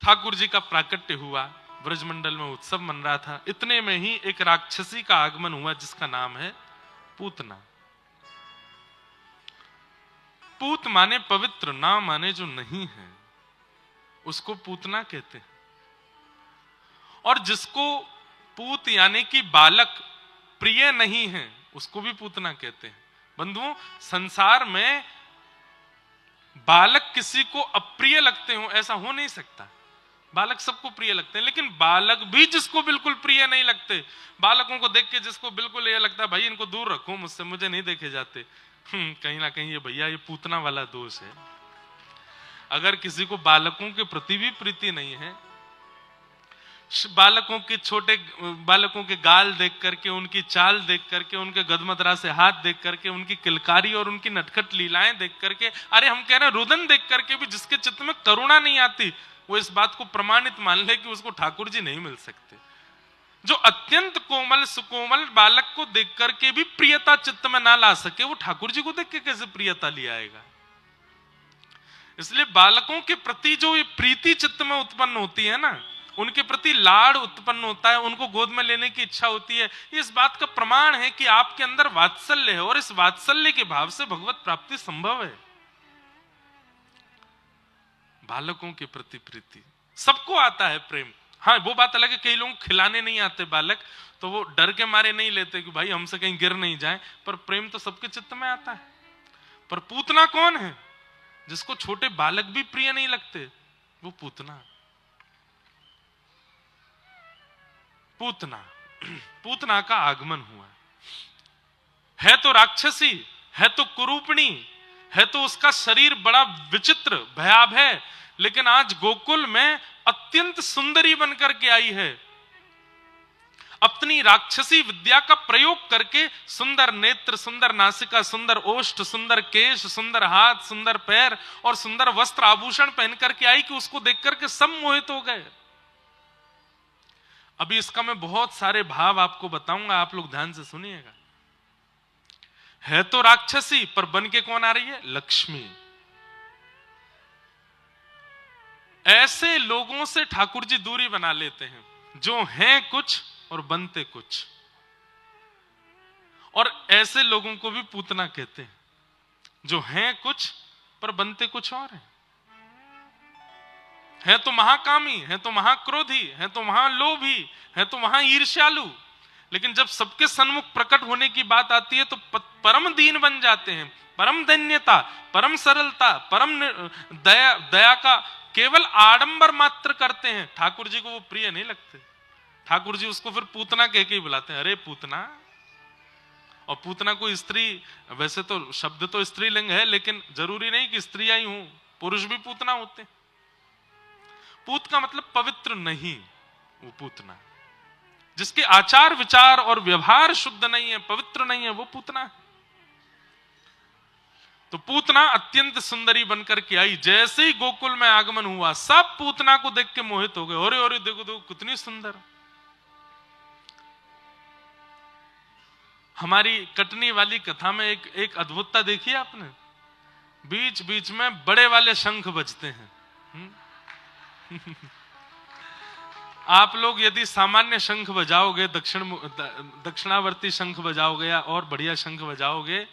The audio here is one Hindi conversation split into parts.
ठाकुर जी का प्राकट्य हुआ, ब्रजमंडल में उत्सव मन रहा था, इतने में ही एक राक्षसी का आगमन हुआ जिसका नाम है पूतना। पूत माने पवित्र, ना माने जो नहीं है उसको पूतना कहते हैं। और जिसको पूत यानी कि बालक प्रिय नहीं है उसको भी पूतना कहते हैं। बंधुओं, संसार में बालक किसी को अप्रिय लगते हो ऐसा हो नहीं सकता। बालक सबको प्रिय लगते हैं, लेकिन बालक भी जिसको बिल्कुल प्रिय नहीं लगते, बालकों को देख के जिसको बिल्कुल ये लगता है भाई इनको दूर रखो मुझसे, मुझे नहीं देखे जाते, कहीं ना कहीं ये भैया ये पूतना वाला दोष है। अगर किसी को बालकों के प्रति भी प्रीति नहीं है, बालकों के छोटे बालकों के गाल देख करके, उनकी चाल देख करके, उनके गदमदरा से हाथ देख करके, उनकी किलकारी और उनकी नटखट लीलाएं देख करके, अरे हम कह रहे हैं रुदन देख करके भी जिसके चित्त में करुणा नहीं आती, वो इस बात को प्रमाणित मान ले कि उसको ठाकुर जी नहीं मिल सकते। जो अत्यंत कोमल सुकोमल बालक को देख करके भी प्रियता चित्त में ना ला सके, वो ठाकुर जी को देख के कैसे प्रियता ले आएगा। इसलिए बालकों के प्रति जो ये प्रीति चित्त में उत्पन्न होती है ना, उनके प्रति लाड़ उत्पन्न होता है, उनको गोद में लेने की इच्छा होती है, इस बात का प्रमाण है कि आपके अंदर वात्सल्य है और इस वात्सल्य के भाव से भगवत प्राप्ति संभव है। बालकों के प्रति प्रीति, सबको आता है प्रेम। हाँ, वो बात अलग है कई लोग खिलाने नहीं आते बालक, तो वो डर के मारे नहीं लेते कि भाई हमसे कहीं गिर नहीं जाए, पर प्रेम तो सबके चित्त में आता है। पर पूतना कौन है? जिसको छोटे बालक भी प्रिय नहीं लगते, वो पूतना। पूतना, पूतना का आगमन हुआ है तो राक्षसी, है तो कुरूपणी, है तो उसका शरीर बड़ा विचित्र भयावह है, लेकिन आज गोकुल में अत्यंत सुंदरी बनकर के आई है। अपनी राक्षसी विद्या का प्रयोग करके सुंदर नेत्र, सुंदर नासिका, सुंदर ओष्ठ, सुंदर केश, सुंदर हाथ, सुंदर पैर और सुंदर वस्त्र आभूषण पहन करके आई कि उसको देख करके सब मोहित हो गए। अभी इसका मैं बहुत सारे भाव आपको बताऊंगा, आप लोग ध्यान से सुनिएगा। है तो राक्षसी, पर बन के कौन आ रही है? लक्ष्मी। ऐसे लोगों से ठाकुर जी दूरी बना लेते हैं जो हैं कुछ और बनते कुछ, और ऐसे लोगों को भी पूतना कहते हैं जो हैं कुछ पर बनते कुछ और हैं। है तो महाकामी, है तो महाक्रोधी, है तो महालोभी, है तो महाईर्ष्यालु, लेकिन जब सबके सन्मुख प्रकट होने की बात आती है तो परम दीन बन जाते हैं। परम दैन्यता, परम सरलता, परम दया का केवल आडंबर मात्र करते हैं। ठाकुर जी को वो प्रिय नहीं लगते। ठाकुर जी उसको फिर पूतना कह के ही बुलाते हैं, अरे पूतना। और पूतना को स्त्री, वैसे तो शब्द तो स्त्रीलिंग है, लेकिन जरूरी नहीं कि स्त्रियां ही हों, पुरुष भी पूतना होते हैं। पूत का मतलब पवित्र नहीं, वो पूतना। जिसके आचार विचार और व्यवहार शुद्ध नहीं है, पवित्र नहीं है, वो पूतना है। तो पूतना अत्यंत सुंदरी बनकर के आई। जैसे ही गोकुल में आगमन हुआ, सब पूतना को देख के मोहित हो गए। अरे अरे देखो देखो कितनी सुंदर। हमारी कटनी वाली कथा में एक अद्भुतता देखी आपने? बीच बीच में बड़े वाले शंख बजते हैं। आप लोग यदि सामान्य शंख बजाओगे, दक्षिणावर्ती शंख बजाओगे या और बढ़िया शंख बजाओगे,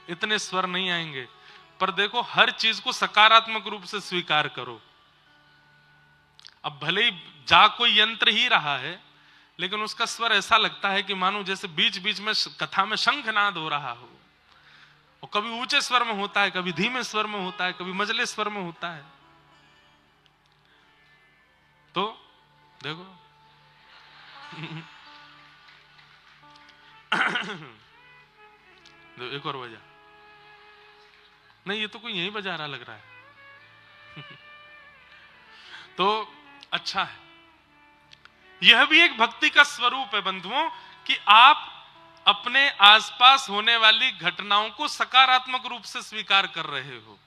इतने स्वर नहीं आएंगे। पर देखो, हर चीज को सकारात्मक रूप से स्वीकार करो। अब भले ही जा कोई यंत्र ही रहा है, लेकिन उसका स्वर ऐसा लगता है कि मानो जैसे बीच बीच में कथा में शंखनाद हो रहा हो। और कभी ऊंचे स्वर में होता है, कभी धीमे स्वर में होता है, कभी मझले स्वर में होता है। तो देखो एक और बजा। नहीं, ये तो कोई यही बजा रहा लग रहा है। तो अच्छा है, यह भी एक भक्ति का स्वरूप है बंधुओं, कि आप अपने आसपास होने वाली घटनाओं को सकारात्मक रूप से स्वीकार कर रहे हो।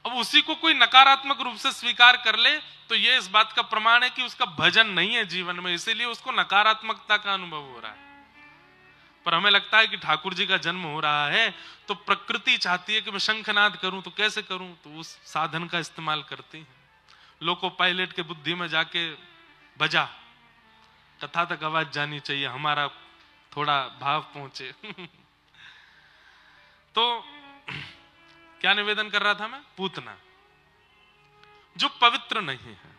अब उसी को कोई नकारात्मक रूप से स्वीकार कर ले तो यह इस बात का प्रमाण है कि उसका भजन नहीं है जीवन में, इसीलिए उसको नकारात्मकता का अनुभव हो रहा है। पर हमें लगता है कि ठाकुर जी का जन्म हो रहा है तो प्रकृति चाहती है कि मैं शंखनाद करूं, तो कैसे करूं? तो उस साधन का इस्तेमाल करती है। लोको पायलट के बुद्धि में जाके बजा, कथा तक आवाज जानी चाहिए, हमारा थोड़ा भाव पहुंचे। तो क्या निवेदन कर रहा था मैं? पूतना जो पवित्र नहीं है,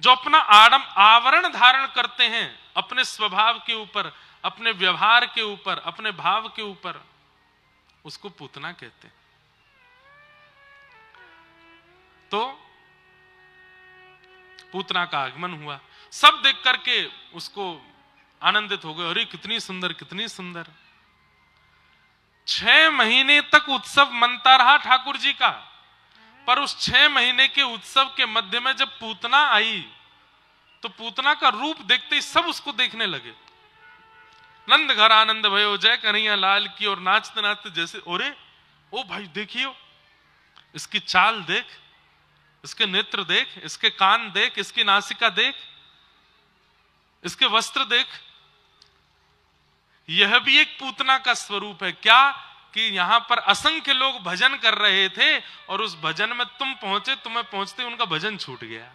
जो अपना आवरण धारण करते हैं अपने स्वभाव के ऊपर, अपने व्यवहार के ऊपर, अपने भाव के ऊपर, उसको पूतना कहते हैं। तो पूतना का आगमन हुआ, सब देख करके उसको आनंदित हो गए, अरे कितनी सुंदर, कितनी सुंदर। 6 महीने तक उत्सव मनता रहा ठाकुर जी का, पर उस 6 महीने के उत्सव के मध्य में जब पूतना आई तो पूतना का रूप देखते ही सब उसको देखने लगे। नंद घर आनंद भयो, जय कन्हैया लाल की, और नाचते नाचते जैसे, अरे ओ भाई देखियो, इसकी चाल देख, इसके नेत्र देख, इसके कान देख, इसकी नासिका देख, इसके वस्त्र देख। यह भी एक पूतना का स्वरूप है क्या, कि यहां पर असंख्य लोग भजन कर रहे थे और उस भजन में तुम पहुंचे, तुम्हें पहुंचते उनका भजन छूट गया।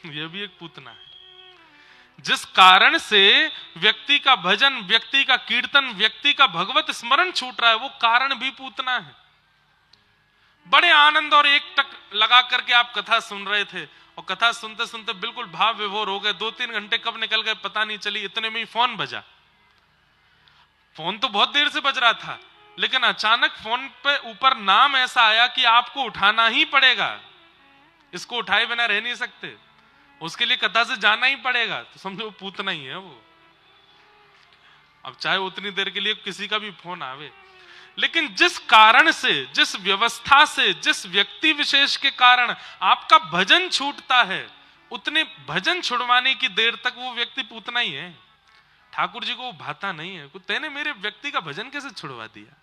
यह भी एक पूतना है। जिस कारण से व्यक्ति का भजन, व्यक्ति का कीर्तन, व्यक्ति का भगवत स्मरण छूट रहा है, वो कारण भी पूतना है। बड़े आनंद और एक टक लगा करके आप कथा सुन रहे थे, और कथा सुनते सुनते बिल्कुल भाव विभोर हो गए, 2-3 घंटे कब निकल गए पता नहीं चली। इतने में ही फोन बजा। फोन तो बहुत देर से बज रहा था, लेकिन अचानक फोन पे ऊपर नाम ऐसा आया कि आपको उठाना ही पड़ेगा, इसको उठाए बिना रह नहीं सकते, उसके लिए कथा से जाना ही पड़ेगा। तो समझो पूतना ही है वो। अब चाहे उतनी देर के लिए किसी का भी फोन आवे, लेकिन जिस कारण से, जिस व्यवस्था से, जिस व्यक्ति विशेष के कारण आपका भजन छूटता है, उतने भजन छुड़वाने की देर तक वो व्यक्ति पूतना ही है। ठाकुर जी को भाता नहीं है, तेने मेरे व्यक्ति का भजन कैसे छुड़वा दिया?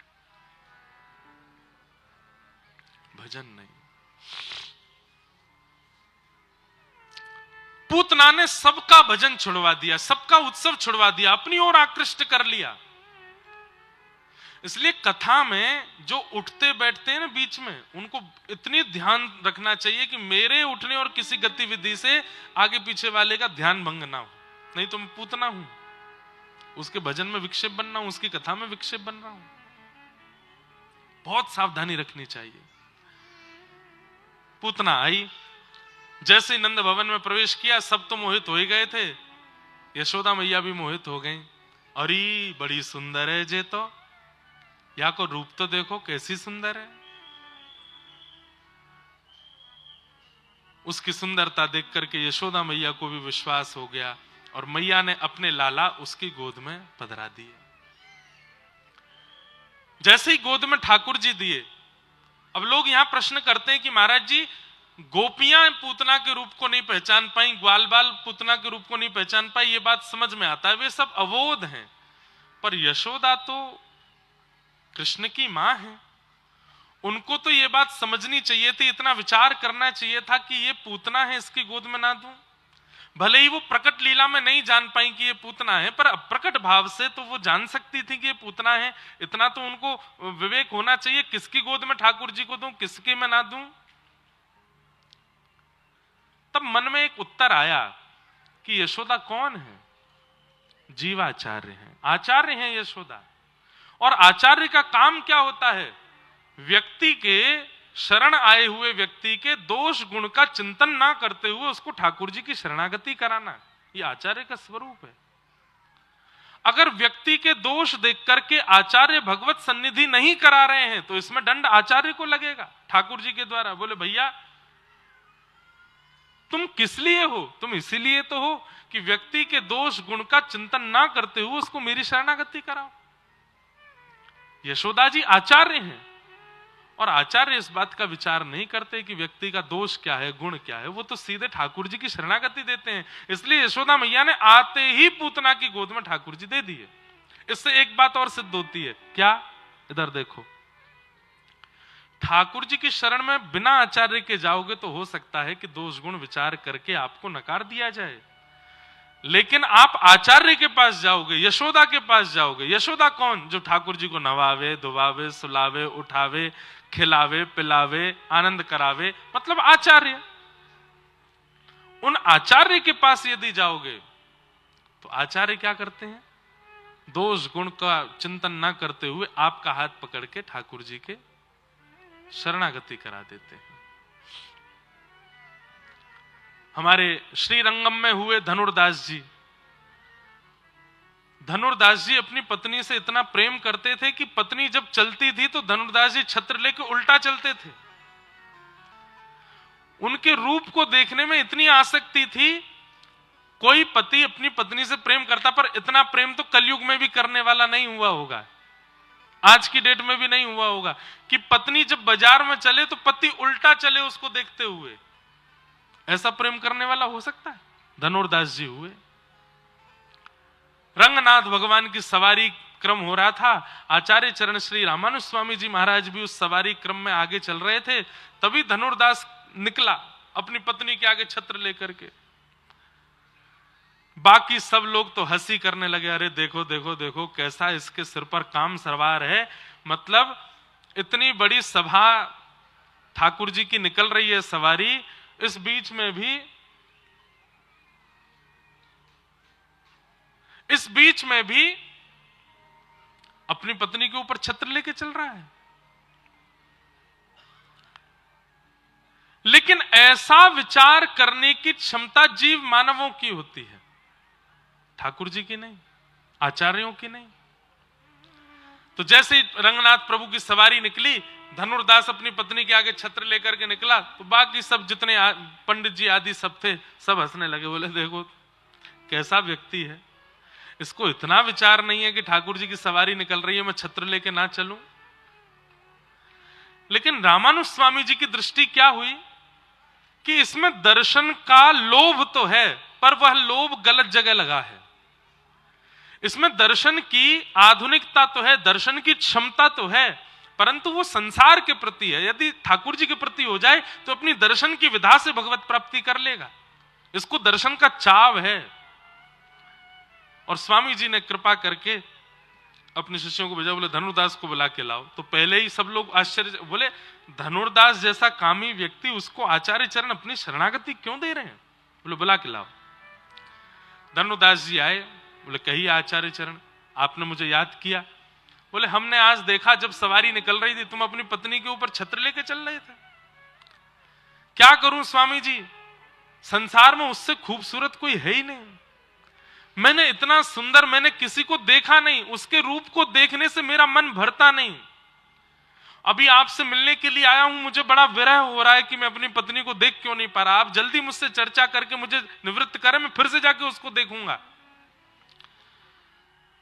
भजन नहीं। पूतना ने सबका भजन छुड़वा दिया, सबका उत्सव छुड़वा दिया, अपनी ओर आकृष्ट कर लिया। इसलिए कथा में जो उठते बैठते हैं ना बीच में, उनको इतनी ध्यान रखना चाहिए कि मेरे उठने और किसी गतिविधि से आगे पीछे वाले का ध्यान भंग ना हो। नहीं तो मैं पूतना हूं, उसके भजन में विक्षेप बन रहा हूं, उसकी कथा में विक्षेप बन रहा हूं। बहुत सावधानी रखनी चाहिए। पूतना आई, जैसे नंद भवन में प्रवेश किया, सब तो मोहित हो ही गए थे, यशोदा मैया भी मोहित हो गई। अरे बड़ी सुंदर है जे, तो या को रूप तो देखो कैसी सुंदर है। उसकी सुंदरता देख करके यशोदा मैया को भी विश्वास हो गया, और मैया ने अपने लाला उसकी गोद में पधरा दिए। जैसे ही गोद में ठाकुर जी दिए, अब लोग यहां प्रश्न करते हैं कि महाराज जी, गोपियां पूतना के रूप को नहीं पहचान पाई, ग्वाल बाल पूतना के रूप को नहीं पहचान पाई, ये बात समझ में आता है, वे सब अवोध हैं। पर यशोदा तो कृष्ण की मां है, उनको तो ये बात समझनी चाहिए थी, इतना विचार करना चाहिए था कि ये पूतना है, इसकी गोद में ना दूं। भले ही वो प्रकट लीला में नहीं जान पाई कि ये पूतना है, पर प्रकट भाव से तो वो जान सकती थी कि ये पूतना है। इतना तो उनको विवेक होना चाहिए, किसकी गोद में ठाकुर जी को दूं, किसकी में ना दूं। तब मन में एक उत्तर आया कि यशोदा कौन है? जीवाचार्य हैं, आचार्य हैं यशोदा। और आचार्य का काम क्या होता है? व्यक्ति के शरण आए हुए व्यक्ति के दोष गुण का चिंतन ना करते हुए उसको ठाकुर जी की शरणागति कराना, ये आचार्य का स्वरूप है। अगर व्यक्ति के दोष देख करके आचार्य भगवत सन्निधि नहीं करा रहे हैं तो इसमें दंड आचार्य को लगेगा ठाकुर जी के द्वारा। बोले भैया तुम किस लिए हो? तुम इसीलिए तो हो कि व्यक्ति के दोष गुण का चिंतन ना करते हुए उसको मेरी शरणागति कराओ। यशोदा जी आचार्य हैं, और आचार्य इस बात का विचार नहीं करते कि व्यक्ति का दोष क्या है, गुण क्या है, वो तो सीधे ठाकुर जी की शरणागति देते हैं। इसलिए यशोदा मैया ने आते ही पूतना की गोद में ठाकुर जी दे दिए। इससे एक बात और सिद्ध होती है, क्या? इधर देखो, ठाकुर जी की शरण में बिना आचार्य के जाओगे तो हो सकता है कि दोष गुण विचार करके आपको नकार दिया जाए, लेकिन आप आचार्य के पास जाओगे, यशोदा के पास जाओगे। यशोदा कौन? जो ठाकुर जी को नवावे, धुवावे, सुलावे, उठावे, खिलावे, पिलावे, आनंद करावे, मतलब आचार्य। उन आचार्य के पास यदि जाओगे तो आचार्य क्या करते हैं, दोष गुण का चिंतन ना करते हुए आपका हाथ पकड़ के ठाकुर जी के शरणागति करा देते हैं। हमारे श्रीरंगम में हुए धनुर्दास जी, धनुर्दास जी अपनी पत्नी से इतना प्रेम करते थे कि पत्नी जब चलती थी तो धनुर्दास जी छत्र लेके उल्टा चलते थे। उनके रूप को देखने में इतनी आसक्ति थी, कोई पति अपनी पत्नी से प्रेम करता, पर इतना प्रेम तो कलयुग में भी करने वाला नहीं हुआ होगा, आज की डेट में भी नहीं हुआ होगा कि पत्नी जब बाजार में चले तो पति उल्टा चले उसको देखते हुए। ऐसा प्रेम करने वाला हो सकता है? धनुर्दास जी हुए। रंगनाथ भगवान की सवारी क्रम हो रहा था, आचार्य चरण श्री रामानुज स्वामी जी महाराज भी उस सवारी क्रम में आगे चल रहे थे, तभी धनुर्दास निकला अपनी पत्नी के आगे छत्र लेकर के। बाकी सब लोग तो हंसी करने लगे, अरे देखो देखो देखो कैसा इसके सिर पर काम सवार है, मतलब इतनी बड़ी सभा ठाकुर जी की निकल रही है सवारी, इस बीच में भी अपनी पत्नी के ऊपर छत्र लेके चल रहा है। लेकिन ऐसा विचार करने की क्षमता जीव मानवों की होती है, ठाकुर जी की नहीं, आचार्यों की नहीं। तो जैसे ही रंगनाथ प्रभु की सवारी निकली, धनुर्दास अपनी पत्नी के आगे छत्र लेकर के निकला, तो बाकी सब जितने पंडित जी आदि सब थे, सब हंसने लगे, बोले देखो कैसा व्यक्ति है, इसको इतना विचार नहीं है कि ठाकुर जी की सवारी निकल रही है, मैं छत्र लेके ना चलूं। लेकिन रामानुज स्वामी जी की दृष्टि क्या हुई कि इसमें दर्शन का लोभ तो है, पर वह लोभ गलत जगह लगा है। इसमें दर्शन की आधुनिकता तो है, दर्शन की क्षमता तो है, परंतु वो संसार के प्रति है। यदि ठाकुर जी के प्रति हो जाए तो अपनी दर्शन की विधा से भगवत प्राप्ति कर लेगा। इसको दर्शन का चाव है। और स्वामी जी ने कृपा करके अपने शिष्यों को भेजा, बोले धनुर्दास को बुला के लाओ। तो पहले ही सब लोग आश्चर्य, बोले धनुर्दास जैसा कामी व्यक्ति, उसको आचार्य चरण अपनी शरणागति क्यों दे रहे हैं? बोले बुला के लाओ। धनुर्दास जी आए, बोले कहिए आचार्य चरण, आपने मुझे याद किया। बोले हमने आज देखा जब सवारी निकल रही थी, तुम अपनी पत्नी के ऊपर छत्र लेके चल रहे थे। क्या करूं स्वामी जी, संसार में उससे खूबसूरत कोई है ही नहीं। मैंने इतना सुंदर मैंने किसी को देखा नहीं, उसके रूप को देखने से मेरा मन भरता नहीं। अभी आपसे मिलने के लिए आया हूं, मुझे बड़ा विरह हो रहा है कि मैं अपनी पत्नी को देख क्यों नहीं पा रहा। आप जल्दी मुझसे चर्चा करके मुझे निवृत्त करें, मैं फिर से जाके उसको देखूंगा।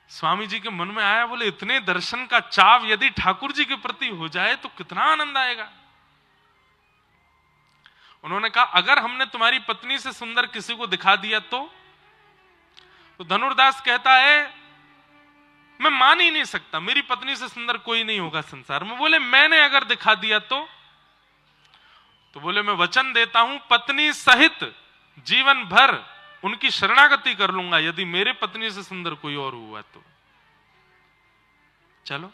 स्वामी जी के मन में आया, बोले इतने दर्शन का चाव यदि ठाकुर जी के प्रति हो जाए तो कितना आनंद आएगा। उन्होंने कहा अगर हमने तुम्हारी पत्नी से सुंदर किसी को दिखा दिया तो धनुर्दास कहता है मैं मान ही नहीं सकता, मेरी पत्नी से सुंदर कोई नहीं होगा संसार में। बोले मैंने अगर दिखा दिया तो बोले मैं वचन देता हूं पत्नी सहित जीवन भर उनकी शरणागति कर लूंगा यदि मेरे पत्नी से सुंदर कोई और हुआ तो। चलो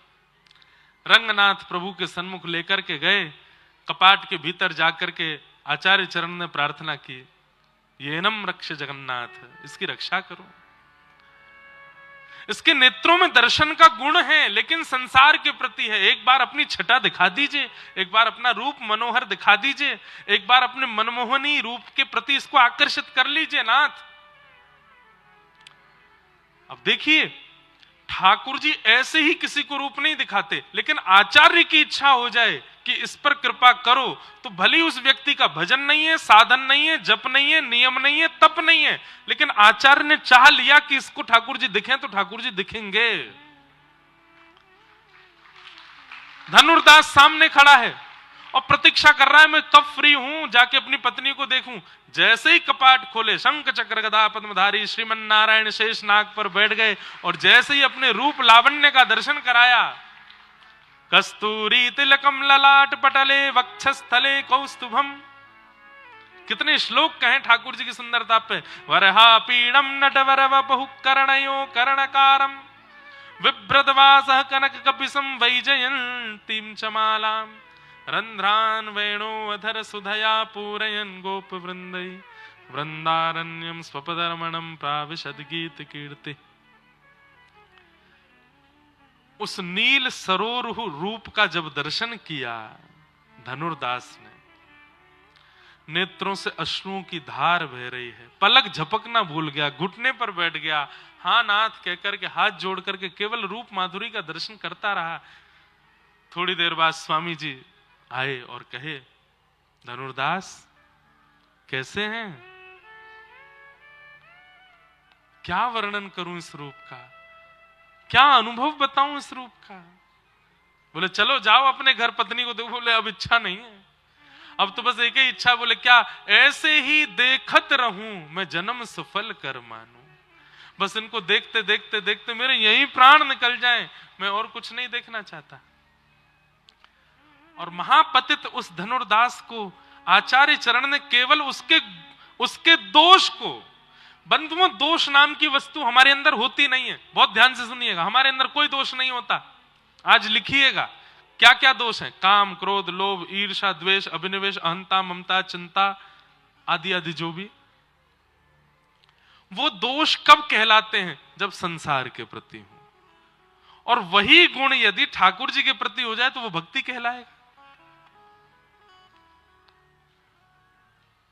रंगनाथ प्रभु के सन्मुख लेकर के गए, कपाट के भीतर जाकर के आचार्य चरण ने प्रार्थना की, येनम रक्ष जगन्नाथ, इसकी रक्षा करो। इसके नेत्रों में दर्शन का गुण है, लेकिन संसार के प्रति है। एक बार अपनी छटा दिखा दीजिए, एक बार अपना रूप मनोहर दिखा दीजिए, एक बार अपने मनमोहनी रूप के प्रति इसको आकर्षित कर लीजिए नाथ। अब देखिए ठाकुर जी ऐसे ही किसी को रूप नहीं दिखाते, लेकिन आचार्य की इच्छा हो जाए कि इस पर कृपा करो तो भले उस व्यक्ति का भजन नहीं है, साधन नहीं है, जप नहीं है, नियम नहीं है, तप नहीं है, लेकिन आचार्य ने चाह लिया कि इसको ठाकुर जी दिखें तो ठाकुर जी दिखेंगे। धनुर्दास सामने खड़ा है और प्रतीक्षा कर रहा है मैं कब फ्री हूं, जाके अपनी पत्नी को देखूं। जैसे ही कपाट खोले, शंख चक्र गदा पद्मधारी श्रीमन नारायण शेष नाग पर बैठ गए और जैसे ही अपने रूप लावण्य का दर्शन कराया, कस्तूरी तिलकम ललाट पटले वक्षस्थले कौस्तुभम। कितने श्लोक कहें ठाकुर जी की सुंदरता पे। वरहा पीड़म नटवर बहु कर्णयो कर्णकारम विभ्रदवासः कनक कपिसं वैजयन्तीं चमालाम रंध्रान वेणो अधर सुधया पूरयन गोप वृंदै वृंदारण्यम स्वपदरमणम प्राविशद गीत कीर्ति। उस नील सरोरुह रूप का जब दर्शन किया धनुर्दास ने, नेत्रों से अश्रुओं की धार बह रही है, पलक झपकना भूल गया, घुटने पर बैठ गया, हाँ नाथ कहकर के हाथ जोड़ करके केवल रूप माधुरी का दर्शन करता रहा। थोड़ी देर बाद स्वामी जी आए और कहे, धनुर्दास कैसे हैं? क्या वर्णन करूं इस रूप का, क्या अनुभव बताऊं इस रूप का? बोले चलो जाओ अपने घर पत्नी को देखो। बोले अब इच्छा नहीं है, अब तो बस एक ही इच्छा। बोले क्या? ऐसे ही देखत रहूं मैं जन्म सफल कर मानूं। बस इनको देखते देखते देखते मेरे यही प्राण निकल जाएं, मैं और कुछ नहीं देखना चाहता। और महापतित उस धनुर्दास को आचार्य चरण ने केवल उसके दोष को, बंधुओं दोष नाम की वस्तु हमारे अंदर होती नहीं है, बहुत ध्यान से सुनिएगा, हमारे अंदर कोई दोष नहीं होता। आज लिखिएगा क्या क्या दोष हैं, काम क्रोध लोभ ईर्ष्या द्वेष अभिनिवेश अहंता ममता चिंता आदि आदि जो भी। वो दोष कब कहलाते हैं? जब संसार के प्रति हो। और वही गुण यदि ठाकुर जी के प्रति हो जाए तो वो भक्ति कहलाएगा,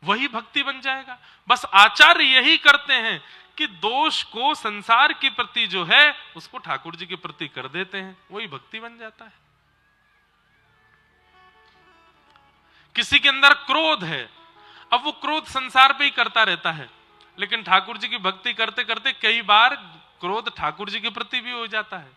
वही भक्ति बन जाएगा। बस आचार्य यही करते हैं कि दोष को संसार के प्रति जो है उसको ठाकुर जी के प्रति कर देते हैं, वही भक्ति बन जाता है। किसी के अंदर क्रोध है, अब वो क्रोध संसार पे ही करता रहता है, लेकिन ठाकुर जी की भक्ति करते करते कई बार क्रोध ठाकुर जी के प्रति भी हो जाता है।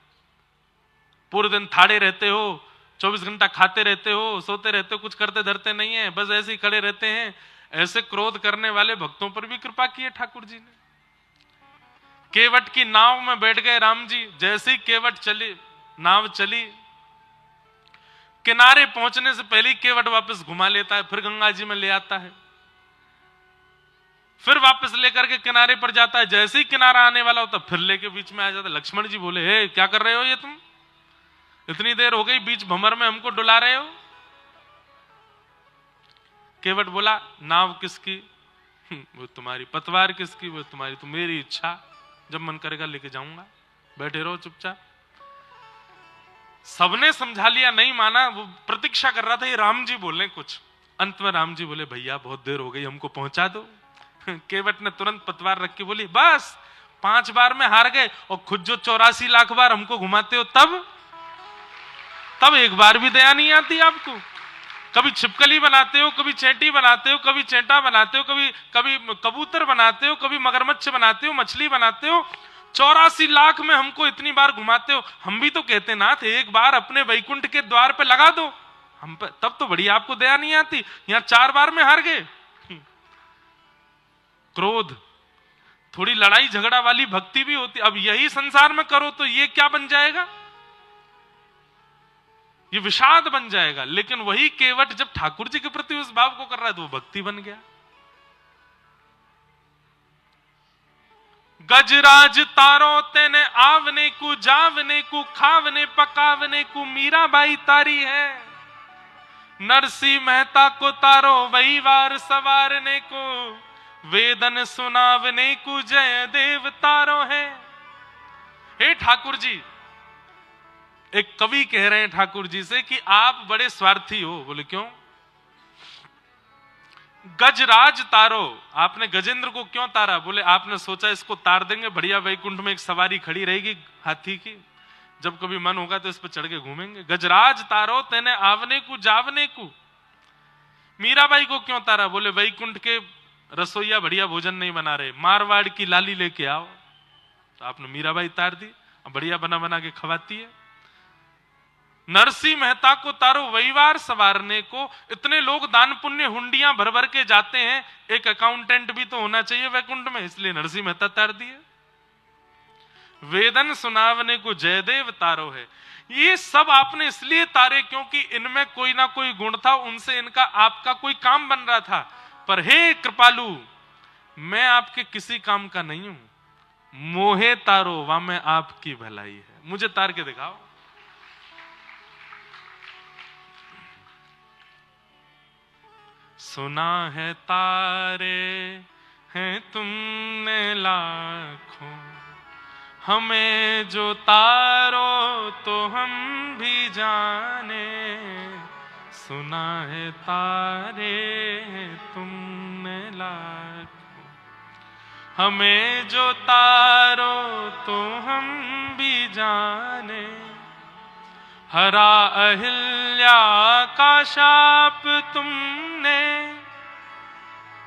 पूरे दिन थाड़े रहते हो, 24 घंटा खाते रहते हो, सोते रहते हो, कुछ करते धरते नहीं है, बस ऐसे ही खड़े रहते हैं। ऐसे क्रोध करने वाले भक्तों पर भी कृपा की है ठाकुर जी ने। केवट की नाव में बैठ गए राम जी, जैसे ही केवट चली, नाव चली, किनारे पहुंचने से पहले केवट वापस घुमा लेता है, फिर गंगा जी में ले आता है, फिर वापस लेकर के किनारे पर जाता है। जैसे ही किनारा आने वाला होता फिर लेके बीच में आ जाता है। लक्ष्मण जी बोले, हे क्या कर रहे हो ये तुम, इतनी देर हो गई बीच भंवर में हमको डुला रहे हो। केवट बोला, नाव किसकी? वो तुम्हारी। पतवार किसकी? वो तुम्हारी। तो मेरी इच्छा, जब मन करेगा लेके जाऊंगा, बैठे रहो चुपचाप। सबने समझा लिया, नहीं माना, वो प्रतीक्षा कर रहा था ये राम जी बोले कुछ। अंत में राम जी बोले, भैया बहुत देर हो गई, हमको पहुंचा दो। केवट ने तुरंत पतवार रख के बोली, बस 5 बार में हार गए और खुद जो 84 लाख बार हमको घुमाते हो, तब एक बार भी दया नहीं आती आपको। कभी छिपकली बनाते हो, कभी चेटी बनाते हो, कभी चेटा बनाते हो, कभी कबूतर बनाते हो, कभी मगरमच्छ बनाते हो, मछली बनाते हो, 84 लाख में हमको इतनी बार घुमाते हो। हम भी तो कहते नाथ एक बार अपने वैकुंठ के द्वार पे लगा दो हम पे, तब तो बड़ी आपको दया नहीं आती। यहां 4 बार में हार गए। क्रोध, थोड़ी लड़ाई झगड़ा वाली भक्ति भी होती। अब यही संसार में करो तो ये क्या बन जाएगा? ये विषाद बन जाएगा। लेकिन वही केवट जब ठाकुर जी के प्रति उस भाव को कर रहा है तो वो भक्ति बन गया। गजराज तारो तेने आवने को जावने को खावने पकावने को मीराबाई तारी है। नरसी मेहता को तारो वही वार सवारने को, वेदन सुनावने को जय देव तारो है। हे ठाकुर जी, एक कवि कह रहे हैं ठाकुर जी से कि आप बड़े स्वार्थी हो। बोले क्यों? गजराज तारो, आपने गजेंद्र को क्यों तारा? बोले आपने सोचा इसको तार देंगे, बढ़िया वैकुंठ में एक सवारी खड़ी रहेगी हाथी की, जब कभी मन होगा तो इस पर चढ़ के घूमेंगे। गजराज तारो तेने आवने को जावने को। मीराबाई को क्यों तारा? बोले वैकुंठ के रसोईया बढ़िया भोजन नहीं बना रहे, मारवाड़ की लाली लेके आओ। तो आपने मीराबाई तार दी, बढ़िया बना बना के खवाती है। नरसी मेहता को तारो वहीवार सवारने को। इतने लोग दान पुण्य हुंडियां भर भर के जाते हैं, एक अकाउंटेंट भी तो होना चाहिए वैकुंठ में, इसलिए नरसी मेहता तार दिए। वेदन सुनावने को जयदेव तारो है। ये सब आपने इसलिए तारे क्योंकि इनमें कोई ना कोई गुण था, उनसे इनका आपका कोई काम बन रहा था। पर हे कृपालु, मैं आपके किसी काम का नहीं हूं, मोहे तारो वा में आपकी भलाई है, मुझे तार के दिखाओ। सुना है तारे लाखों, हमें जो तारो तो हम भी जाने, सुना है तारे तुमने लाखों, हमें जो तारो तो हम भी जाने, हरा अहिल्या का शाप तुमने,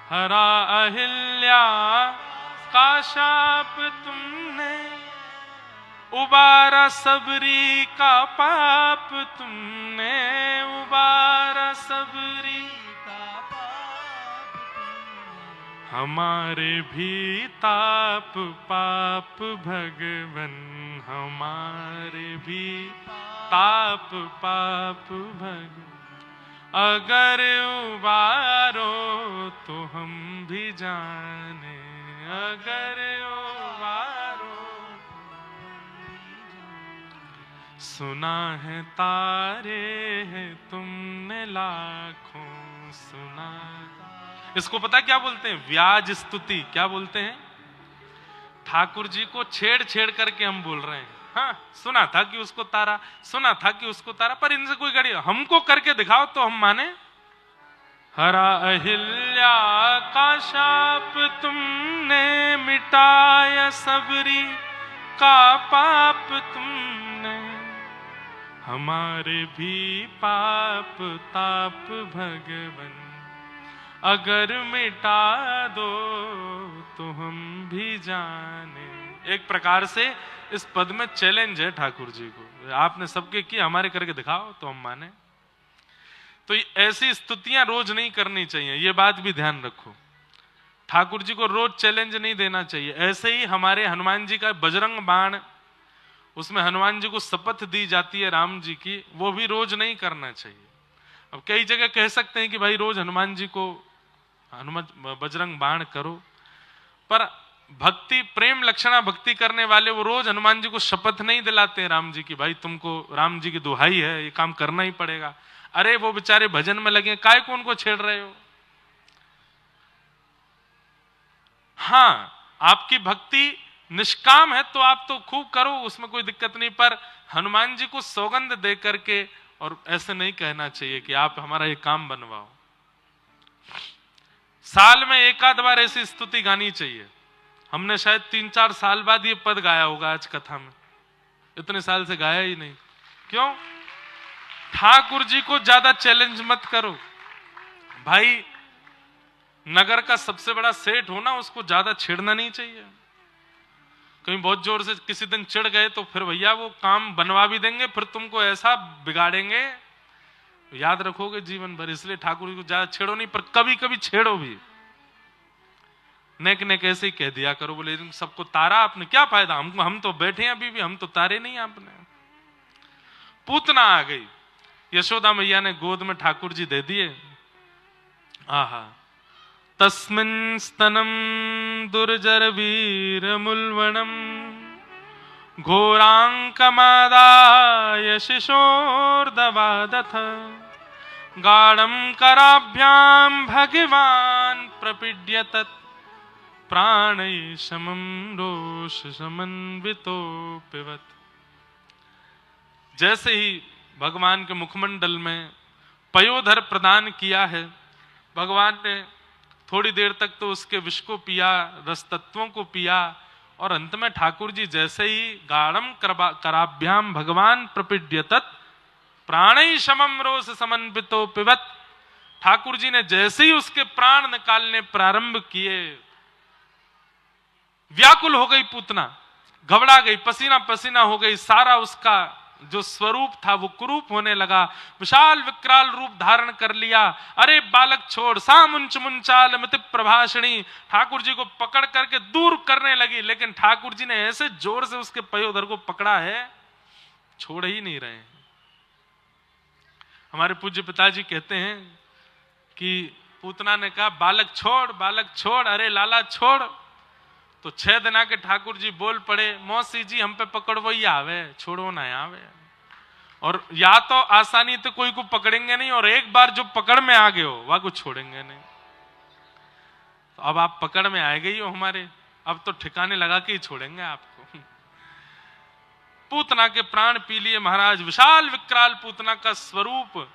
हरा अहिल्या का शाप तुमने, उबारा सबरी का पाप तुमने, उबारा सबरी का पाप तुमने, हमारे भी ताप पाप भगवन, हमारे भी ताप पाप भगवन, अगर उबारो तो हम भी जाने, अगर उबारो सुना है तारे हैं तुमने लाखों, सुना। इसको पता क्या बोलते हैं? व्याज स्तुति। क्या बोलते हैं? ठाकुर जी को छेड़ छेड़ करके हम बोल रहे हैं। हाँ, सुना था कि उसको तारा, सुना था कि उसको तारा, पर इनसे कोई गड़ी, हमको करके दिखाओ तो हम माने। हरा अहिल्या का शाप तुमने, मिटाया सबरी का पाप तुमने, हमारे भी पाप ताप भगवन, अगर मिटा दो तो हम भी जाने। एक प्रकार से इस पद में चैलेंज है ठाकुर जी को, आपने सबके किए, हमारे करके दिखाओ तो हम माने। तो ऐसी स्तुतियां रोज नहीं करनी चाहिए, ये बात भी ध्यान रखो। ठाकुर जी को रोज चैलेंज नहीं देना चाहिए। ऐसे ही हमारे हनुमान जी का बजरंग बाण, उसमें हनुमान जी को शपथ दी जाती है राम जी की, वो भी रोज नहीं करना चाहिए। अब कई जगह कह सकते हैं कि भाई रोज हनुमान जी को बजरंग बाण करो, पर भक्ति, प्रेम लक्षणा भक्ति करने वाले वो रोज हनुमान जी को शपथ नहीं दिलाते हैं राम जी की, भाई तुमको राम जी की दुहाई है, ये काम करना ही पड़ेगा। अरे वो बेचारे भजन में लगे, काय को उनको छेड़ रहे हो? हाँ, आपकी भक्ति निष्काम है तो आप तो खूब करो, उसमें कोई दिक्कत नहीं, पर हनुमान जी को सौगंध दे करके और ऐसे नहीं कहना चाहिए कि आप हमारा ये काम बनवाओ। साल में एक आध बार ऐसी स्तुति गानी चाहिए। हमने शायद 3-4 साल बाद ये पद गाया होगा आज कथा में, इतने साल से गाया ही नहीं। क्यों? ठाकुर जी को ज्यादा चैलेंज मत करो भाई। नगर का सबसे बड़ा सेठ होना, उसको ज्यादा छेड़ना नहीं चाहिए। कहीं बहुत जोर से किसी दिन चिढ़ गए तो फिर भैया वो काम बनवा भी देंगे, फिर तुमको ऐसा बिगाड़ेंगे, याद रखोगे जीवन भर। इसलिए ठाकुर जी को ज्यादा छेड़ो नहीं, पर कभी कभी छेड़ो भी। नेक नेक ऐसे ही कह दिया करो, बोले सबको तारा आपने, क्या फायदा, हम तो बैठे हैं अभी भी, हम तो तारे नहीं आपने। पूतना आ गई, यशोदा मैया ने गोद में ठाकुर जी दे दिए। आहा, तस्मिन् स्तनम दुर्जर वीर मुल्वणम, घोरांकमादाय शिशोर्दवादथ, गाढ़ं कराभ्याम भगवान प्रपीड्यत, प्राणैशमं रोष समन्वितो पिबत। जैसे ही भगवान के मुखमंडल में पयोधर प्रदान किया है, भगवान ने थोड़ी देर तक तो उसके विष को पिया, रस तत्वों को पिया, और अंत में ठाकुर जी जैसे ही गाढ़ं कराभ्याम भगवान प्रपीड्यत, प्राणैशमं रोष समन्वितो पिबत, ठाकुर जी ने जैसे ही उसके प्राण निकालने प्रारंभ किए, व्याकुल हो गई पूतना, घबरा गई, पसीना पसीना हो गई, सारा उसका जो स्वरूप था वो कुरूप होने लगा, विशाल विकराल रूप धारण कर लिया। अरे बालक छोड़, सामुंच मुंचाल मति प्रभाषणी, ठाकुर जी को पकड़ करके दूर करने लगी, लेकिन ठाकुर जी ने ऐसे जोर से उसके पयोधर को पकड़ा है, छोड़ ही नहीं रहे हैं। हमारे पूज्य पिताजी कहते हैं कि पूतना ने कहा बालक छोड़, बालक छोड़, अरे लाला छोड़। तो 6 दिन आके ठाकुर जी बोल पड़े, मौसी जी हम पे पकड़ो ही आवे, छोड़ो ना आवे। और या तो आसानी तो कोई को पकड़ेंगे नहीं, और एक बार जो पकड़ में आ गए हो वह को छोड़ेंगे नहीं। तो अब आप पकड़ में आए गई हो हमारे, अब तो ठिकाने लगा के ही छोड़ेंगे आपको। पूतना के प्राण पी लिए महाराज। विशाल विकराल पूतना का स्वरूप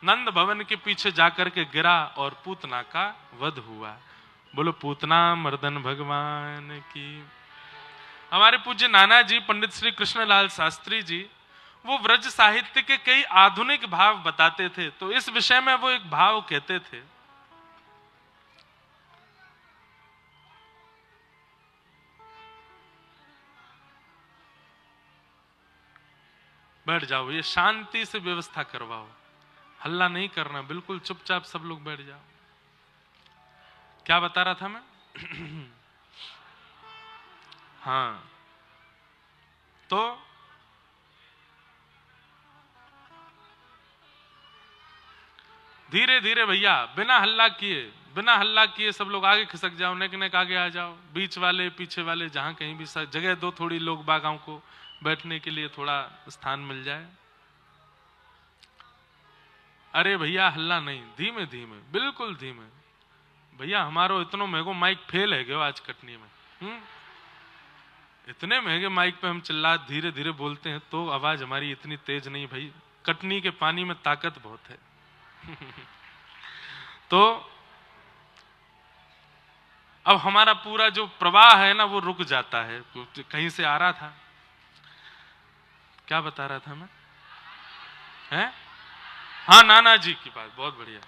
नंद भवन के पीछे जाकर के गिरा और पूतना का वध हुआ। बोलो पूतना मर्दन भगवान की। हमारे पूज्य नाना जी पंडित श्री कृष्णलाल शास्त्री जी वो व्रज साहित्य के कई आधुनिक भाव बताते थे, तो इस विषय में वो एक भाव कहते थे, बैठ जाओ, ये शांति से व्यवस्था करवाओ, हल्ला नहीं करना, बिल्कुल चुपचाप सब लोग बैठ जाओ। क्या बता रहा था मैं? हाँ, तो धीरे धीरे भैया बिना हल्ला किए सब लोग आगे खिसक जाओ, नेक नेक आगे आ जाओ, बीच वाले पीछे वाले जहां कहीं भी जगह दो, थोड़ी लोग बागाओं को बैठने के लिए थोड़ा स्थान मिल जाए। अरे भैया हल्ला नहीं, धीमे धीमे, बिल्कुल धीमे। भैया हमारो इतनो महंगो माइक फेल है गयो आज कटनी में। इतने महंगे माइक पे हम चिल्ला धीरे धीरे बोलते हैं तो आवाज हमारी इतनी तेज नहीं भाई, कटनी के पानी में ताकत बहुत है। तो अब हमारा पूरा जो प्रवाह है ना वो रुक जाता है। कहीं से आ रहा था, क्या बता रहा था मैं? हैं? हाँ, नाना जी की बात, बहुत बढ़िया,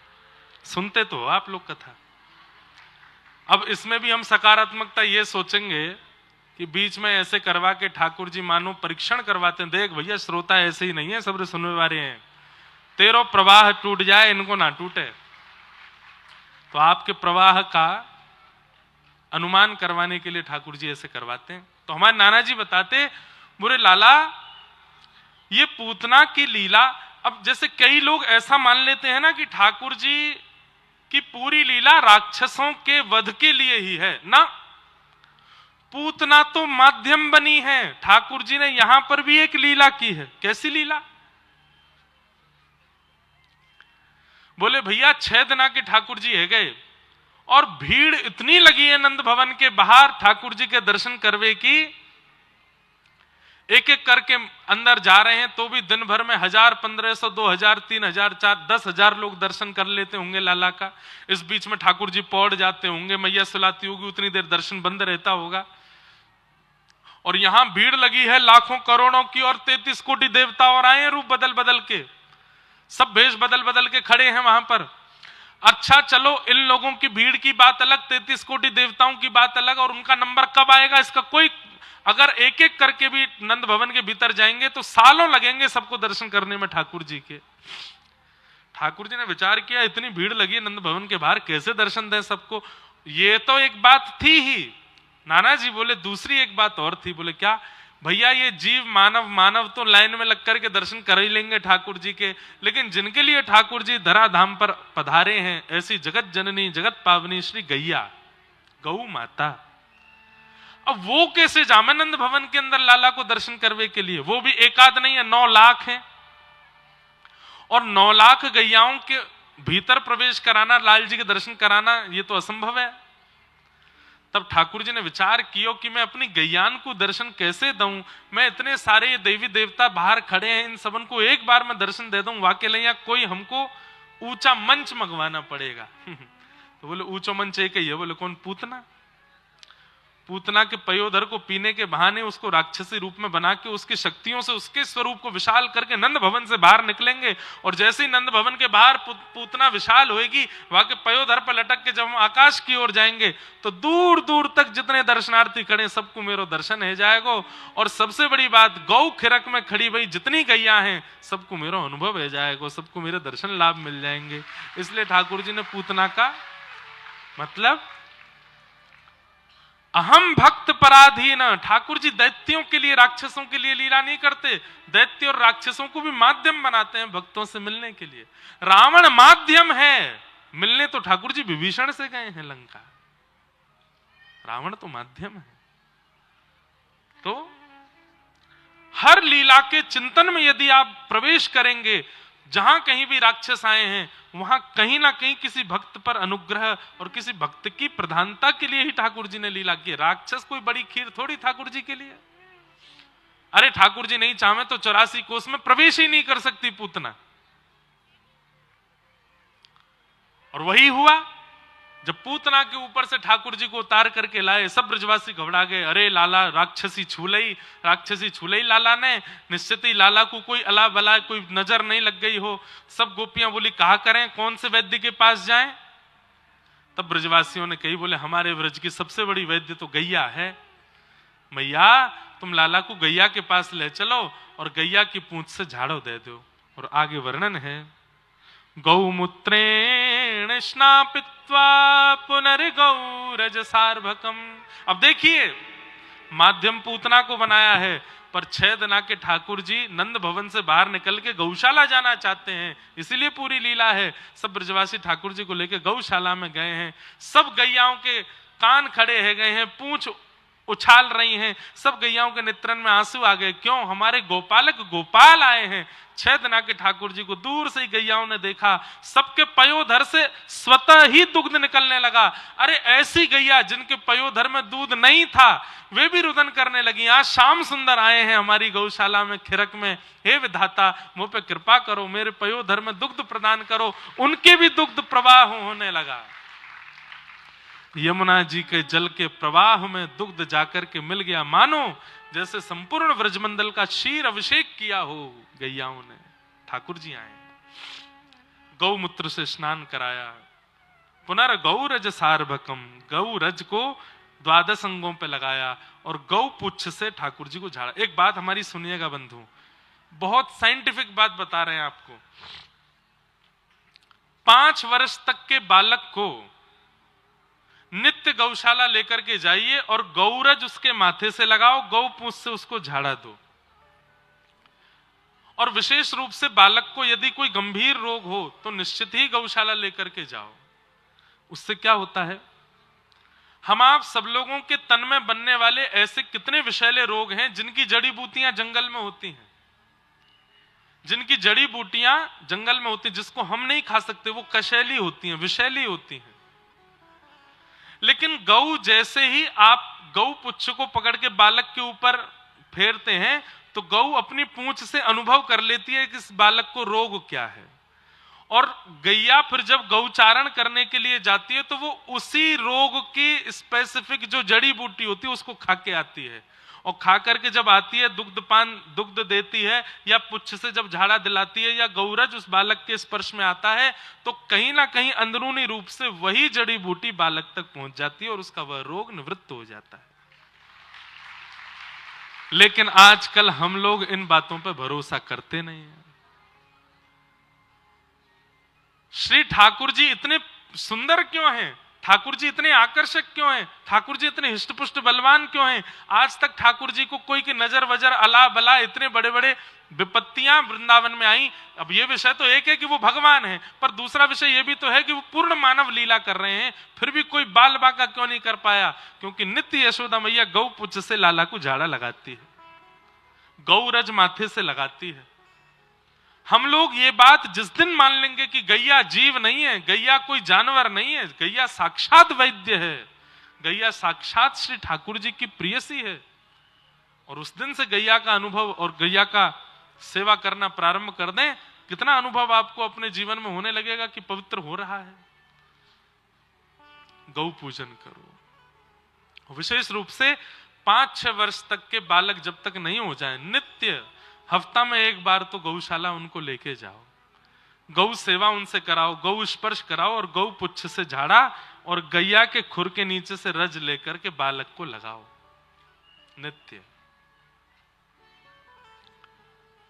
सुनते तो हो आप लोग कथा। अब इसमें भी हम सकारात्मकता ये सोचेंगे कि बीच में ऐसे करवा के ठाकुर जी मानो परीक्षण करवाते हैं, देख भैया श्रोता ऐसे ही नहीं है, सब सुनने वाले हैं, तेरो प्रवाह टूट जाए इनको ना टूटे। तो आपके प्रवाह का अनुमान करवाने के लिए ठाकुर जी ऐसे करवाते हैं। तो हमारे नाना जी बताते, बुरे लाला ये पूतना की लीला, अब जैसे कई लोग ऐसा मान लेते हैं ना कि ठाकुर जी की पूरी लीला राक्षसों के वध के लिए ही है ना, पूतना तो माध्यम बनी है। ठाकुर जी ने यहां पर भी एक लीला की है। कैसी लीला? बोले भैया 6 दिन के ठाकुर जी है गए और भीड़ इतनी लगी है नंद भवन के बाहर ठाकुर जी के दर्शन करवे की, एक एक करके अंदर जा रहे हैं तो भी दिन भर में 1000, 1500, 2000, 3000, 4000, 10,000 लोग दर्शन कर लेते होंगे लाला का। इस बीच में ठाकुर जी पौड़ जाते होंगे, मैया सुलाती होगी, उतनी देर दर्शन बंद रहता होगा। और यहां भीड़ लगी है लाखों करोड़ों की, और 33 कोटि देवता और आए हैं रूप बदल बदल के, सब भेष बदल बदल के खड़े हैं वहां पर। अच्छा चलो इन लोगों की भीड़ की बात अलग, 33 कोटि देवताओं की बात अलग, और उनका नंबर कब आएगा इसका कोई, अगर एक एक करके भी नंद भवन के भीतर जाएंगे तो सालों लगेंगे सबको दर्शन करने में ठाकुर जी के। ठाकुर जी ने विचार किया इतनी भीड़ लगी नंद भवन के बाहर, कैसे दर्शन दें सबको। ये तो एक बात थी ही। नाना जी बोले दूसरी एक बात और थी। बोले क्या? भैया ये जीव मानव तो लाइन में लग करके दर्शन कर ही लेंगे ठाकुर जी के, लेकिन जिनके लिए ठाकुर जी धराधाम पर पधारे हैं, ऐसी जगत जननी जगत पावनी श्री गैया गौ माता, अब वो कैसे जामे नंद भवन के अंदर लाला को दर्शन करवे के लिए? वो भी एकाध नहीं है, 9 लाख है, और 9 लाख गैयाओं के भीतर प्रवेश कराना, लाल जी के दर्शन कराना, ये तो असंभव है। तब ठाकुर जी ने विचार किया कि मैं अपनी गैयान को दर्शन कैसे दूं, मैं इतने सारे देवी देवता बाहर खड़े हैं, इन सबन को एक बार मैं दर्शन दे दूं, वाकई नहीं, या कोई हमको ऊंचा मंच मंगवाना पड़ेगा। तो बोले ऊंचा मंच एक ही है। बोले कौन? पूतना। पूतना के पयोधर को पीने के बहाने उसको राक्षसी रूप में बना के उसकी शक्तियों से उसके स्वरूप को विशाल करके नंद भवन से बाहर निकलेंगे, और जैसे ही नंद भवन के बाहर पूतना विशाल होगी, वहां के पयोधर पर लटक के जब हम आकाश की ओर जाएंगे तो दूर दूर तक जितने दर्शनार्थी खड़े सबको मेरो दर्शन है जाएगा। और सबसे बड़ी बात, गौ खिरक में खड़ी भाई जितनी गैया हैं सबको मेरो अनुभव है जाएगा, सबको मेरे दर्शन लाभ मिल जाएंगे। इसलिए ठाकुर जी ने पूतना का मतलब अहम भक्त पराधीन, ठाकुर जी दैत्यों के लिए राक्षसों के लिए लीला नहीं करते, दैत्य और राक्षसों को भी माध्यम बनाते हैं भक्तों से मिलने के लिए। रावण माध्यम है, मिलने तो ठाकुर जी विभीषण से गए हैं लंका, रावण तो माध्यम है। तो हर लीला के चिंतन में यदि आप प्रवेश करेंगे, जहां कहीं भी राक्षस आए हैं वहां कहीं ना कहीं किसी भक्त पर अनुग्रह और किसी भक्त की प्रधानता के लिए ही ठाकुर जी ने लीला की। राक्षस कोई बड़ी खीर थोड़ी ठाकुर जी के लिए। अरे ठाकुर जी नहीं चाहे तो 84 कोस में प्रवेश ही नहीं कर सकती पूतना। और वही हुआ जब पूतना के ऊपर से ठाकुर जी को उतार करके लाए, सब ब्रजवासी घबरा गए। अरे लाला राक्षसी छूलई लाला ने, निश्चित ही लाला को कोई अला बला कोई नजर नहीं लग गई हो। सब गोपियां बोली कहा करें, कौन से वैद्य के पास जाएं? तब ब्रजवासियों ने कही, बोले हमारे ब्रज की सबसे बड़ी वैद्य तो गैया है। मैया तुम लाला को गैया के पास ले चलो और गैया की पूंछ से झाड़ो दे दो। और आगे वर्णन है, गौमूत्रेण स्नापित्वा पुनर्गौरज सार्भकम। अब देखिए माध्यम पूतना को बनाया है, पर 6 दिन के ठाकुर जी नंद भवन से बाहर निकल के गौशाला जाना चाहते हैं, इसीलिए पूरी लीला है। सब ब्रजवासी ठाकुर जी को लेकर गौशाला में गए हैं। सब गैयाओं के कान खड़े है गए हैं, पूंछ उछाल रही हैं। सब गैयाओं के नेत्रन में आंसू आ गए। क्यों? हमारे गोपालक गोपाल आए हैं। 6 दिन के ठाकुर जी को दूर से ही गैयाओं ने देखा, सबके पयोधर से स्वतः ही दुग्ध निकलने लगा। अरे ऐसी गैया जिनके पयोधर में दूध नहीं था, वे भी रुदन करने लगी। आज श्याम सुंदर आए हैं हमारी गौशाला में, खिरक में। हे विधाता मुझ पे कृपा करो, मेरे पयोधर में दुग्ध प्रदान करो। उनके भी दुग्ध प्रवाह होने लगा। यमुना जी के जल के प्रवाह में दुग्ध जाकर के मिल गया, मानो जैसे संपूर्ण व्रजमंडल का क्षीर अभिषेक किया हो गैयाओं ने। ठाकुर जी आए, गौमूत्र से स्नान कराया, पुनर्गौरज सार्भकम, गौरज को 12 अंगों पे लगाया और गौ पुच्छ से ठाकुर जी को झाड़ा। एक बात हमारी सुनिएगा बंधु, बहुत साइंटिफिक बात बता रहे हैं आपको। 5 वर्ष तक के बालक को नित्य गौशाला लेकर के जाइए और गौरज उसके माथे से लगाओ, गौ पूंछ से उसको झाड़ा दो। और विशेष रूप से बालक को यदि कोई गंभीर रोग हो तो निश्चित ही गौशाला लेकर के जाओ। उससे क्या होता है, हम आप सब लोगों के तन में बनने वाले ऐसे कितने विषैले रोग हैं जिनकी जड़ी बूटियां जंगल में होती हैं, जिनकी जड़ी बूटियां जंगल में होती हैं, जिसको हम नहीं खा सकते, वो कशैली होती हैं, विषैली होती हैं। लेकिन गौ जैसे ही आप गौ पुच्छ को पकड़ के बालक के ऊपर फेरते हैं तो गौ अपनी पूंछ से अनुभव कर लेती है कि इस बालक को रोग क्या है। और गैया फिर जब गौचारण करने के लिए जाती है तो वो उसी रोग की स्पेसिफिक जो जड़ी बूटी होती है उसको खा के आती है। और खा करके जब आती है दुग्ध देती है या पुच्छ से जब झाड़ा दिलाती है या गौरज उस बालक के स्पर्श में आता है तो कहीं ना कहीं अंदरूनी रूप से वही जड़ी बूटी बालक तक पहुंच जाती है और उसका वह रोग निवृत्त हो जाता है। लेकिन आजकल हम लोग इन बातों पर भरोसा करते नहीं हैं। श्री ठाकुर जी इतने सुंदर क्यों हैं? ठाकुर जी इतने आकर्षक क्यों हैं? ठाकुर जी इतने हिष्टपुष्ट बलवान क्यों हैं? आज तक ठाकुर जी को कोई की नजर वजर अला बला इतने बड़े बड़े विपत्तियां वृंदावन में आई। अब ये विषय तो एक है कि वो भगवान है, पर दूसरा विषय ये भी तो है कि वो पूर्ण मानव लीला कर रहे हैं, फिर भी कोई बाल बांका क्यों नहीं कर पाया? क्योंकि नित्य यशोदा मैया गौ पुच्छ से लाला को झाड़ा लगाती है, गौरज माथे से लगाती है। हम लोग ये बात जिस दिन मान लेंगे कि गैया जीव नहीं है, गैया कोई जानवर नहीं है, गैया साक्षात वैद्य है, गैया साक्षात श्री ठाकुर जी की प्रियसी है, और उस दिन से गैया का अनुभव और गैया का सेवा करना प्रारंभ कर दें, कितना अनुभव आपको अपने जीवन में होने लगेगा कि पवित्र हो रहा है। गौ पूजन करो। विशेष रूप से 5-6 वर्ष तक के बालक जब तक नहीं हो जाए, नित्य हफ्ता में एक बार तो गौशाला उनको लेके जाओ, गौ सेवा उनसे कराओ, गौ स्पर्श कराओ और गौ पुच्छ से झाड़ा और गैया के खुर के नीचे से रज लेकर के बालक को लगाओ नित्य।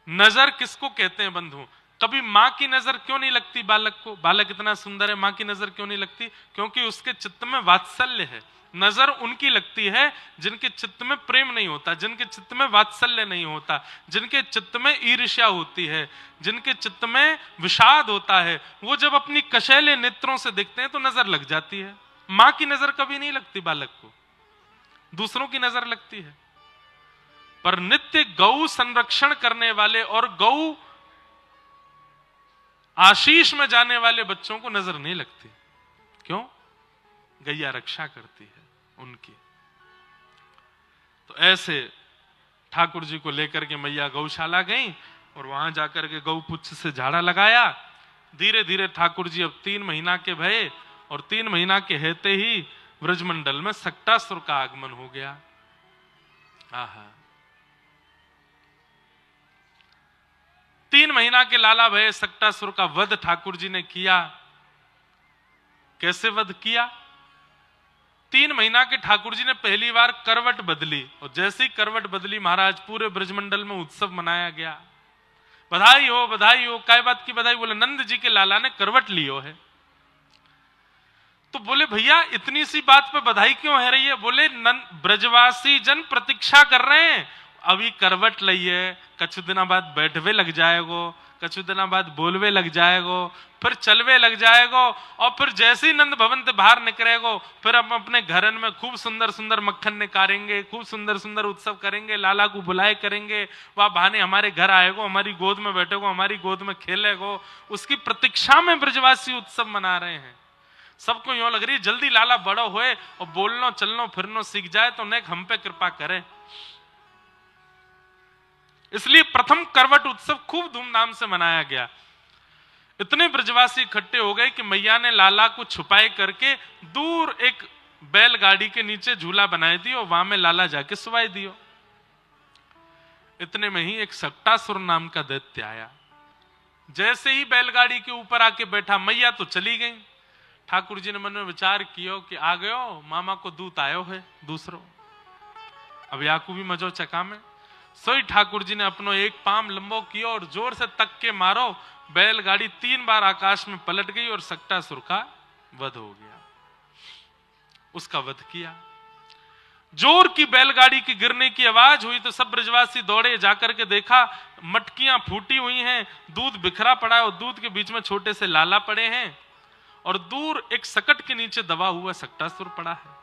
नजर किसको कहते हैं बंधु? कभी मां की नजर क्यों नहीं लगती बालक को? बालक इतना सुंदर है, मां की नजर क्यों नहीं लगती? क्योंकि उसके चित्त में वात्सल्य है। नजर उनकी लगती है जिनके चित्त में प्रेम नहीं होता, जिनके चित्त में वात्सल्य नहीं होता, जिनके चित्त में ईर्ष्या होती है, जिनके चित्त में विषाद होता है। वो जब अपनी कशैले नेत्रों से देखते हैं तो नजर लग जाती है। मां की नजर कभी नहीं लगती बालक को, दूसरों की नजर लगती है। पर नित्य गौ संरक्षण करने वाले और गौ आशीष में जाने वाले बच्चों को नजर नहीं लगती। क्यों? गैया रक्षा करती है उनकी। तो ऐसे ठाकुर जी को लेकर के मैया गौशाला गई और वहां जाकर के गौपुच्छ से झाड़ा लगाया। धीरे धीरे ठाकुर जी अब 3 महीना के भये और 3 महीना के हेते ही ब्रजमंडल में सक्टासुर का आगमन हो गया। आहा, 3 महीना के लाला भये सक्टासुर का वध ठाकुर जी ने किया। कैसे वध किया? 3 महीना के ठाकुर जी ने पहली बार करवट बदली और जैसे ही करवट बदली महाराज पूरे ब्रजमंडल में उत्सव मनाया गया। बधाई हो, बधाई हो। काय बात की बधाई? बोले नंद जी के लाला ने करवट लियो है। तो बोले भैया इतनी सी बात पे बधाई क्यों है रही है? बोले ब्रजवासी जन प्रतीक्षा कर रहे हैं, अभी करवट लइए, कछु दिना बाद बैठवे लग जाएगो, कछु दिना बाद बोलवे लग जाएगो, फिर चलवे लग जाएगो और फिर जैसे ही नंद भवन से बाहर निकलेगो फिर हम अपने घरन में खूब सुंदर सुंदर मक्खन निकालेंगे, खूब सुंदर सुंदर उत्सव करेंगे, लाला को बुलाए करेंगे, वह बहाने हमारे घर आएगो, हमारी गोद में बैठेगो, हमारी गोद में खेलेगो। उसकी प्रतीक्षा में ब्रजवासी उत्सव मना रहे हैं। सबको यूं लग रही जल्दी लाला बड़ो होए और बोलनो चलनो फिरनो सीख जाए तो नेक हम पे कृपा करे। इसलिए प्रथम करवट उत्सव खूब धूमधाम से मनाया गया। इतने ब्रजवासी इकट्ठे हो गए कि मैया ने लाला को छुपाए करके दूर एक बैलगाड़ी के नीचे झूला बनाए दी और वहां में लाला जाके सुवाई दियो। इतने में ही एक सक्टासुर नाम का दैत्य आया। जैसे ही बैलगाड़ी के ऊपर आके बैठा, मैया तो चली गई। ठाकुर जी ने मन में विचार कियो कि आ गयो मामा को दूत आयो है दूसरो, अब याकू भी मजो चका में। सोई ठाकुर जी ने अपनो एक पाम लंबो कियो और जोर से तक के मारो, बैलगाड़ी 3 बार आकाश में पलट गई और सक्टासुर का वध हो गया। उसका वध किया। जोर की बैलगाड़ी की गिरने की आवाज हुई तो सब ब्रजवासी दौड़े, जाकर के देखा मटकियां फूटी हुई हैं, दूध बिखरा पड़ा है और दूध के बीच में छोटे से लाला पड़े हैं और दूर एक सकट के नीचे दबा हुआ सक्टासुर पड़ा है।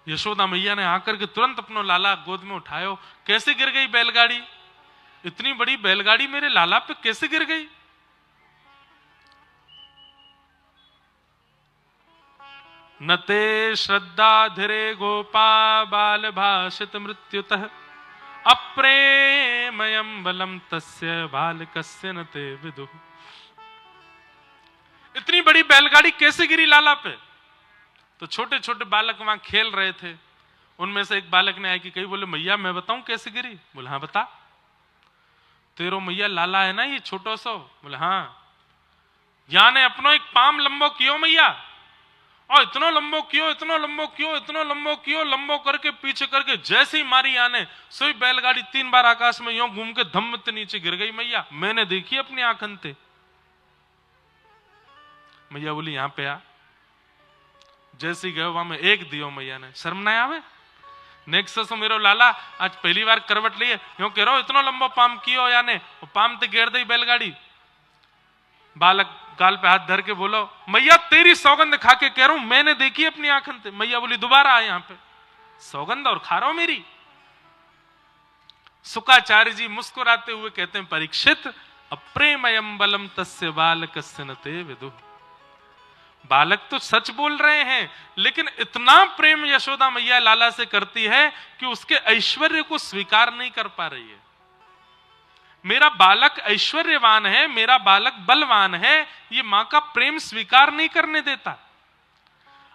यशोदा मैया ने आकर के तुरंत अपनो लाला गोद में उठायो। कैसे गिर गई बैलगाड़ी? इतनी बड़ी बैलगाड़ी मेरे लाला पे कैसे गिर गई? नते श्रद्धा धीरे गोपा बाल भाषित मृत्युतः अप्रेमयम बलम तस्य बालकस्य नते विदुः। इतनी बड़ी बैलगाड़ी कैसे गिरी लाला पे? तो छोटे छोटे बालक वहां खेल रहे थे। उनमें से एक बालक ने आया कि कही, बोले मैया मैं बताऊं कैसे गिरी? बोले हाँ बता। तेरो मैया लाला है ना ये छोटो सो? बोले हाँ। या ने अपनो एक पाम लंबो कियो मैया, और इतनो लंबो कियो, इतनो लंबो कियो, इतनो लंबो कियो, लंबो करके पीछे करके जैसे ही मारी आने सोई बैलगाड़ी 3 बार आकाश में यूं घूम के धम्म ते नीचे गिर गई। मैया मैंने देखी अपनी आंखन ते। मैया बोली यहां पे आ। जैसे ही गए वहां में एक दियो मैया ने। शर्म ना आवे? नेक्स्ट सो मेरो लाला आज पहली बार करवट लिए, यूं कह रहा इतनो लंबो पाम कियो या ने, पाम ते गेर दी बैलगाड़ी। बालक गाल पे हाथ धर के बोलो मैया तेरी सौगंध खा के कह रहा हूं, मैंने देखी अपनी आंखन से। मैया बोली दोबारा आए यहां पे, सौगंध और खा रहा हूं मेरी? शुक्राचार्य जी मुस्कुराते हुए कहते हैं परीक्षित अप्रेमयम बलम तस्य बालकस्य नते विदुः। बालक तो सच बोल रहे हैं, लेकिन इतना प्रेम यशोदा मैया लाला से करती है कि उसके ऐश्वर्य को स्वीकार नहीं कर पा रही है। मेरा बालक ऐश्वर्यवान है, मेरा बालक बलवान है, ये मां का प्रेम स्वीकार नहीं करने देता।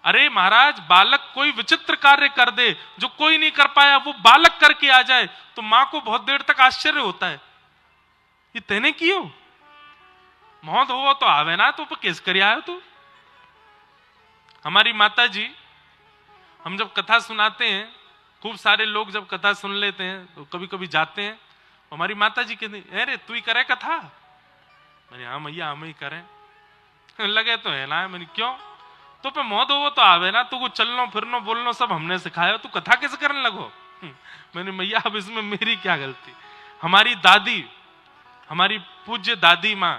अरे महाराज बालक कोई विचित्र कार्य कर दे जो कोई नहीं कर पाया, वो बालक करके आ जाए तो मां को बहुत देर तक आश्चर्य होता है, ये तेने कियो? मौत हो तो आवे ना, तो किस कर आयो तू? हमारी माता जी, हम जब कथा सुनाते हैं, खूब सारे लोग जब कथा सुन लेते हैं तो कभी कभी जाते हैं, हमारी माता जी कहती अरे तू ही करे कथा? मैंने हाँ मैया हम ही करें। लगे तो है ना। मैंने क्यों? तो पे मौत हो तो आवे ना, तू को चलनो फिरनो बोलनो सब हमने सिखाया, तू कथा कैसे करने लगो? मैंने मैया अब इसमें मेरी क्या गलती? हमारी दादी, हमारी पूज्य दादी माँ,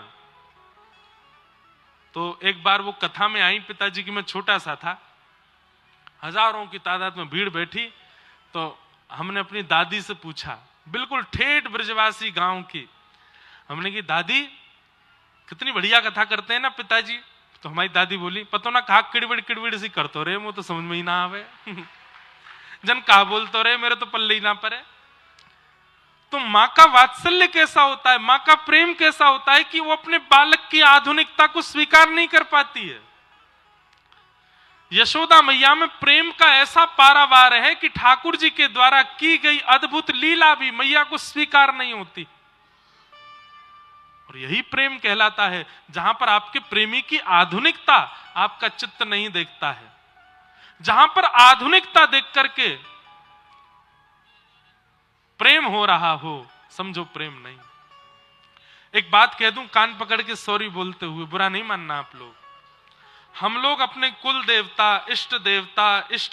तो एक बार वो कथा में आई पिताजी की, मैं छोटा सा था, हजारों की तादाद में भीड़ बैठी, तो हमने अपनी दादी से पूछा, बिल्कुल ठेठ ब्रजवासी गांव की, हमने की दादी कितनी बढ़िया कथा करते हैं ना पिताजी। तो हमारी दादी बोली, पतो ना कहा किड़विड़ किड़विड़ सी करतो रे, वो तो समझ में ही ना आवे। जन कहा बोलतो रे, मेरे तो पल्ले ही ना पड़े। तो मां का वात्सल्य कैसा होता है, मां का प्रेम कैसा होता है कि वो अपने बालक की आधुनिकता को स्वीकार नहीं कर पाती है। यशोदा मैया में प्रेम का ऐसा पारावार है कि ठाकुर जी के द्वारा की गई अद्भुत लीला भी मैया को स्वीकार नहीं होती। और यही प्रेम कहलाता है, जहां पर आपके प्रेमी की आधुनिकता आपका चित्त नहीं देखता है। जहां पर आधुनिकता देख करके प्रेम हो रहा हो, समझो प्रेम नहीं। एक बात कह दूं कान पकड़ के सॉरी बोलते हुए, बुरा नहीं मानना आप लोग। हम लोग अपने कुल देवता, इष्ट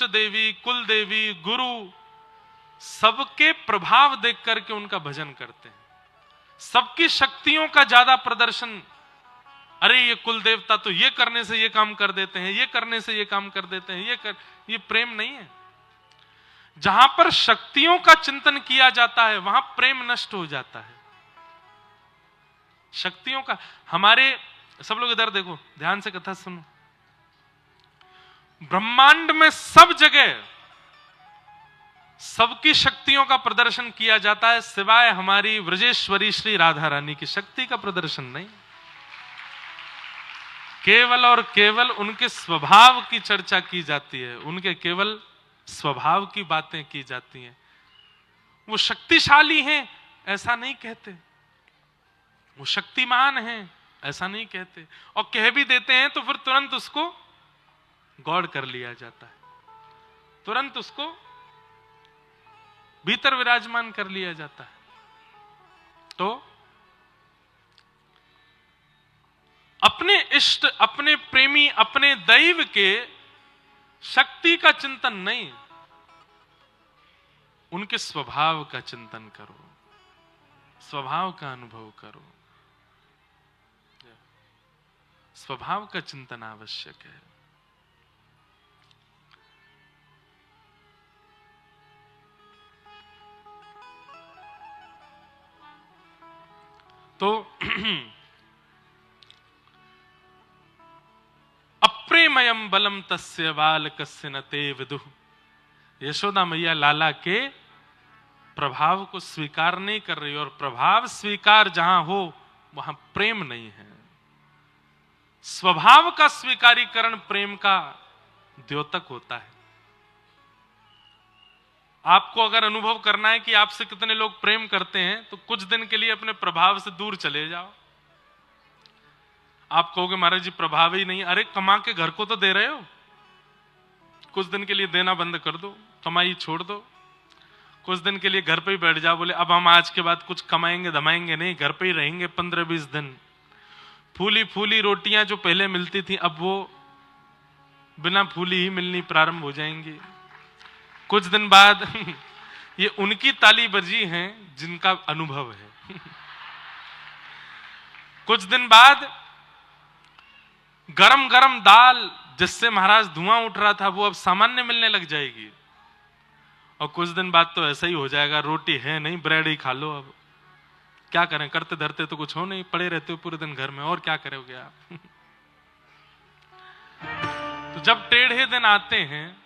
देवी, कुल देवी, गुरु सबके प्रभाव देख करके उनका भजन करते हैं। सबकी शक्तियों का ज्यादा प्रदर्शन, अरे ये कुल देवता तो ये करने से ये काम कर देते हैं, ये करने से ये काम कर देते हैं, ये प्रेम नहीं है। जहां पर शक्तियों का चिंतन किया जाता है वहां प्रेम नष्ट हो जाता है। शक्तियों का, हमारे सब लोग इधर देखो, ध्यान से कथा सुनो। ब्रह्मांड में सब जगह सबकी शक्तियों का प्रदर्शन किया जाता है, सिवाय हमारी व्रजेश्वरी श्री राधा रानी की शक्ति का प्रदर्शन नहीं। केवल और केवल उनके स्वभाव की चर्चा की जाती है, उनके केवल स्वभाव की बातें की जाती हैं। वो शक्तिशाली हैं ऐसा नहीं कहते, वो शक्तिमान हैं ऐसा नहीं कहते, और कह भी देते हैं तो फिर तुरंत उसको गौड़ कर लिया जाता है, तुरंत उसको भीतर विराजमान कर लिया जाता है। तो अपने इष्ट, अपने प्रेमी, अपने दैव के शक्ति का चिंतन नहीं, उनके स्वभाव का चिंतन करो, स्वभाव का अनुभव करो। स्वभाव का चिंतन आवश्यक है। तो अप्रेमयम बलम तस्य बालकस्य न ते विदुः। यशोदा मैया लाला के प्रभाव को स्वीकार नहीं कर रही, और प्रभाव स्वीकार जहां हो वहां प्रेम नहीं है। स्वभाव का स्वीकारीकरण प्रेम का द्योतक होता है। आपको अगर अनुभव करना है कि आपसे कितने लोग प्रेम करते हैं, तो कुछ दिन के लिए अपने प्रभाव से दूर चले जाओ। आप कहोगे महाराज जी प्रभाव ही नहीं, अरे कमा के घर को तो दे रहे हो, कुछ दिन के लिए देना बंद कर दो, कमाई छोड़ दो, कुछ दिन के लिए घर पे ही बैठ जाओ। बोले अब हम आज के बाद कुछ कमाएंगे धमाएंगे नहीं, घर पे ही रहेंगे 15-20 दिन। फूली फूली रोटियां जो पहले मिलती थी अब वो बिना फूली ही मिलनी प्रारंभ हो जाएंगी। कुछ दिन बाद ये उनकी ताली बजी हैं जिनका अनुभव है। कुछ दिन बाद गरम गरम दाल जिससे महाराज धुआं उठ रहा था वो अब सामान्य मिलने लग जाएगी, और कुछ दिन बाद तो ऐसा ही हो जाएगा, रोटी है नहीं ब्रेड ही खा लो। अब क्या करें, करते धरते तो कुछ हो नहीं, पड़े रहते हो पूरे दिन घर में, और क्या करोगे आप। तो जब टेढ़े दिन आते हैं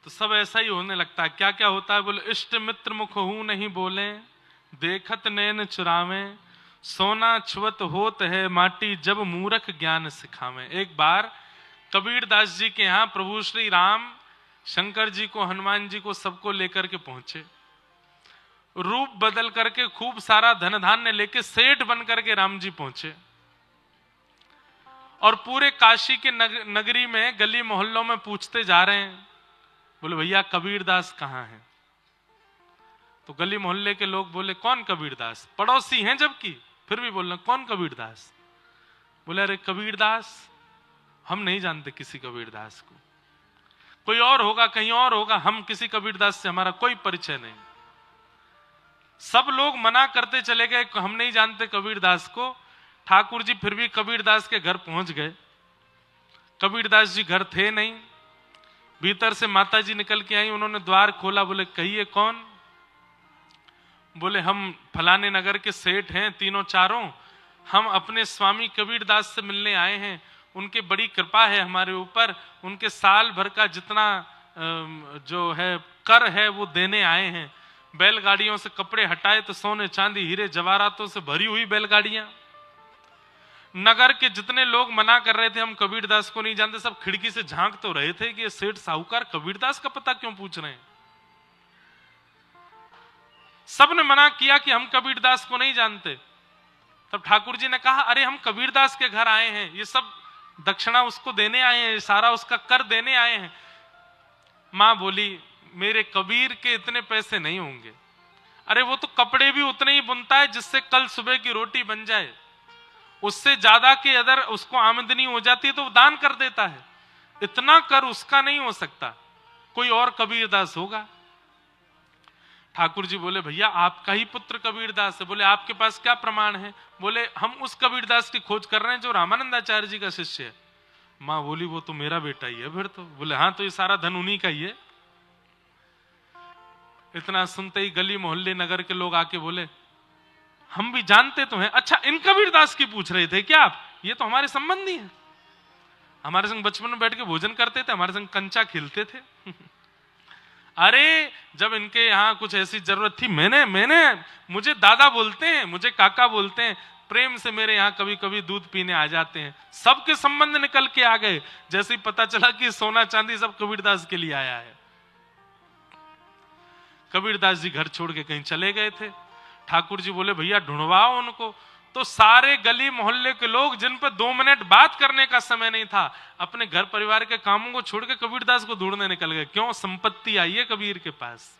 तो सब ऐसा ही होने लगता है। क्या क्या होता है, बोले इष्ट मित्र मुख हूं नहीं बोले, देखत नैन चुरावे, सोना छुअत होत है माटी, जब मूर्ख ज्ञान सिखावे। एक बार कबीरदास जी के यहाँ प्रभु श्री राम शंकर जी को, हनुमान जी को, सबको लेकर के पहुंचे। रूप बदल करके खूब सारा धन धान्य लेके सेठ बन करके राम जी पहुंचे, और पूरे काशी के नगरी में गली मोहल्लों में पूछते जा रहे हैं, बोले भैया कबीरदास कहाँ हैं। तो गली मोहल्ले के लोग बोले कौन कबीरदास, पड़ोसी हैं जबकि फिर भी बोल रहे कौन कबीरदास। बोले अरे कबीरदास हम नहीं जानते किसी कबीरदास को, कोई और होगा कहीं और होगा, हम किसी कबीरदास से हमारा कोई परिचय नहीं। सब लोग मना करते चले गए, हम नहीं जानते कबीरदास को। ठाकुर जी फिर भी कबीरदास के घर पहुंच गए। कबीरदास जी घर थे नहीं, भीतर से माता जी निकल के आई, उन्होंने द्वार खोला, बोले कहिए कौन। बोले हम फलाने नगर के सेठ हैं तीनों चारों, हम अपने स्वामी कबीरदास से मिलने आए हैं, उनके बड़ी कृपा है हमारे ऊपर, उनके साल भर का जितना जो है कर है वो देने आए हैं। बैलगाड़ियों से कपड़े हटाए तो सोने चांदी हीरे जवाहरातों से भरी हुई बैलगाड़ियां। नगर के जितने लोग मना कर रहे थे हम कबीरदास को नहीं जानते, सब खिड़की से झांक तो रहे थे कि ये सेठ साहूकार कबीरदास का पता क्यों पूछ रहे हैं। सबने मना किया कि हम कबीरदास को नहीं जानते। तब ठाकुर जी ने कहा, अरे हम कबीरदास के घर आए हैं, ये सब दक्षिणा उसको देने आए हैं, सारा उसका कर देने आए हैं। मां बोली, मेरे कबीर के इतने पैसे नहीं होंगे। अरे वो तो कपड़े भी उतने ही बुनता है जिससे कल सुबह की रोटी बन जाए, उससे ज्यादा के अगर उसको आमदनी हो जाती है तो वो दान कर देता है, इतना कर उसका नहीं हो सकता, कोई और कबीरदास होगा। ठाकुर जी बोले, भैया आपका ही पुत्र कबीरदास है। बोले, आपके पास क्या प्रमाण है? बोले, हम उस कबीरदास की खोज कर रहे हैं जो रामानंदाचार्य जी का शिष्य है। मां बोली, वो तो मेरा बेटा ही है फिर तो। बोले, हाँ तो ये सारा धन उन्हीं का ही है। इतना सुनते ही गली मोहल्ले नगर के लोग आके बोले, हम भी जानते तो हैं। अच्छा, इन कबीरदास की पूछ रहे थे क्या आप? ये तो हमारे संबंधी हैं, हमारे संग बचपन में बैठ के भोजन करते थे, हमारे संग कंचा खेलते थे। अरे जब इनके यहाँ कुछ ऐसी जरूरत थी, मुझे दादा बोलते हैं, मुझे काका बोलते हैं, प्रेम से मेरे यहाँ कभी कभी दूध पीने आ जाते हैं। सबके संबंध निकल के आ गए। जैसे ही पता चला कि सोना चांदी सब कबीरदास के लिए आया है। कबीरदास जी घर छोड़ के कहीं चले गए थे। ठाकुर जी बोले, भैया ढूंढवाओ उनको। तो सारे गली मोहल्ले के लोग, जिन पर 2 मिनट बात करने का समय नहीं था, अपने घर परिवार के कामों को छोड़ के कबीरदास को ढूंढने निकल गए। क्यों? संपत्ति आई है कबीर के पास।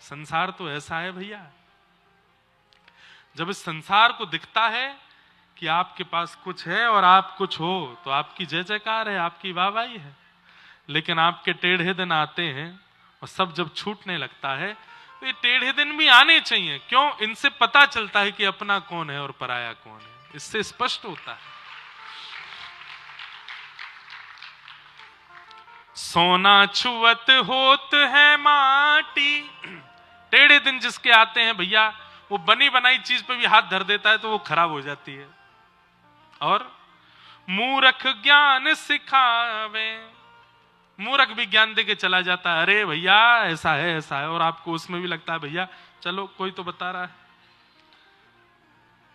संसार तो ऐसा है भैया, जब इस संसार को दिखता है कि आपके पास कुछ है और आप कुछ हो तो आपकी जय जयकार है, आपकी वाहवाही है। लेकिन आपके टेढ़े दिन आते हैं और सब जब छूटने लगता है तो ये टेढ़े दिन भी आने चाहिए। क्यों? इनसे पता चलता है कि अपना कौन है और पराया कौन है, इससे स्पष्ट होता है। सोना छुअत होत है माटी। टेढ़े दिन जिसके आते हैं भैया, वो बनी बनाई चीज पे भी हाथ धर देता है तो वो खराब हो जाती है। और मूर्ख ज्ञान सिखावे, मूर्ख भी ज्ञान दे के चला जाता है, अरे भैया ऐसा है ऐसा है, और आपको उसमें भी लगता है भैया चलो कोई तो बता रहा है।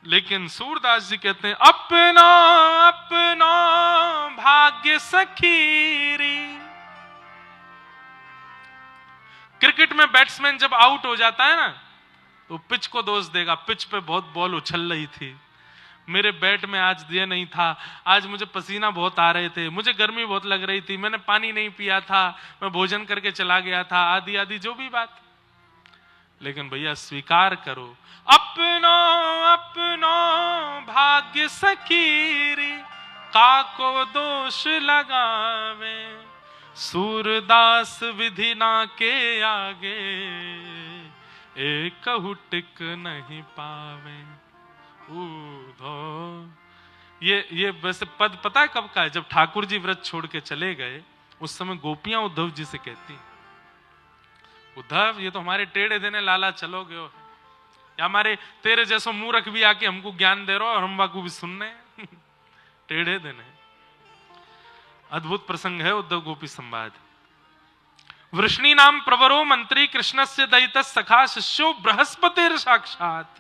लेकिन सूरदास जी कहते हैं, अपना अपना भाग्य सखीरी। क्रिकेट में बैट्समैन जब आउट हो जाता है ना तो पिच को दोष देगा, पिच पे बहुत बॉल उछल रही थी, मेरे बैट में आज दिया नहीं था, आज मुझे पसीना बहुत आ रहे थे, मुझे गर्मी बहुत लग रही थी, मैंने पानी नहीं पिया था, मैं भोजन करके चला गया था, आदि आदि जो भी बात। लेकिन भैया स्वीकार करो, अपना अपना भाग्य सखीरी, काको दोष लगावे, सूरदास विधि ना के आगे, एक टिक नहीं पावे। ये वैसे पद पता है कब का है? जब ठाकुर जी व्रत छोड़ के चले गए, उस समय गोपियां उद्धव जी से कहती, उद्धव ये तो हमारे टेढ़े देने लाला चलोगे हो, या हमारे तेरे जैसो मूर्ख भी आके हमको ज्ञान दे रहे हो और हम वाकू भी सुनने टेढ़े देने। अद्भुत प्रसंग है उद्धव गोपी संवाद। वृष्णि नाम प्रवरो मंत्री कृष्णस्य दयित सखा शिष्यो बृहस्पतिर साक्षात।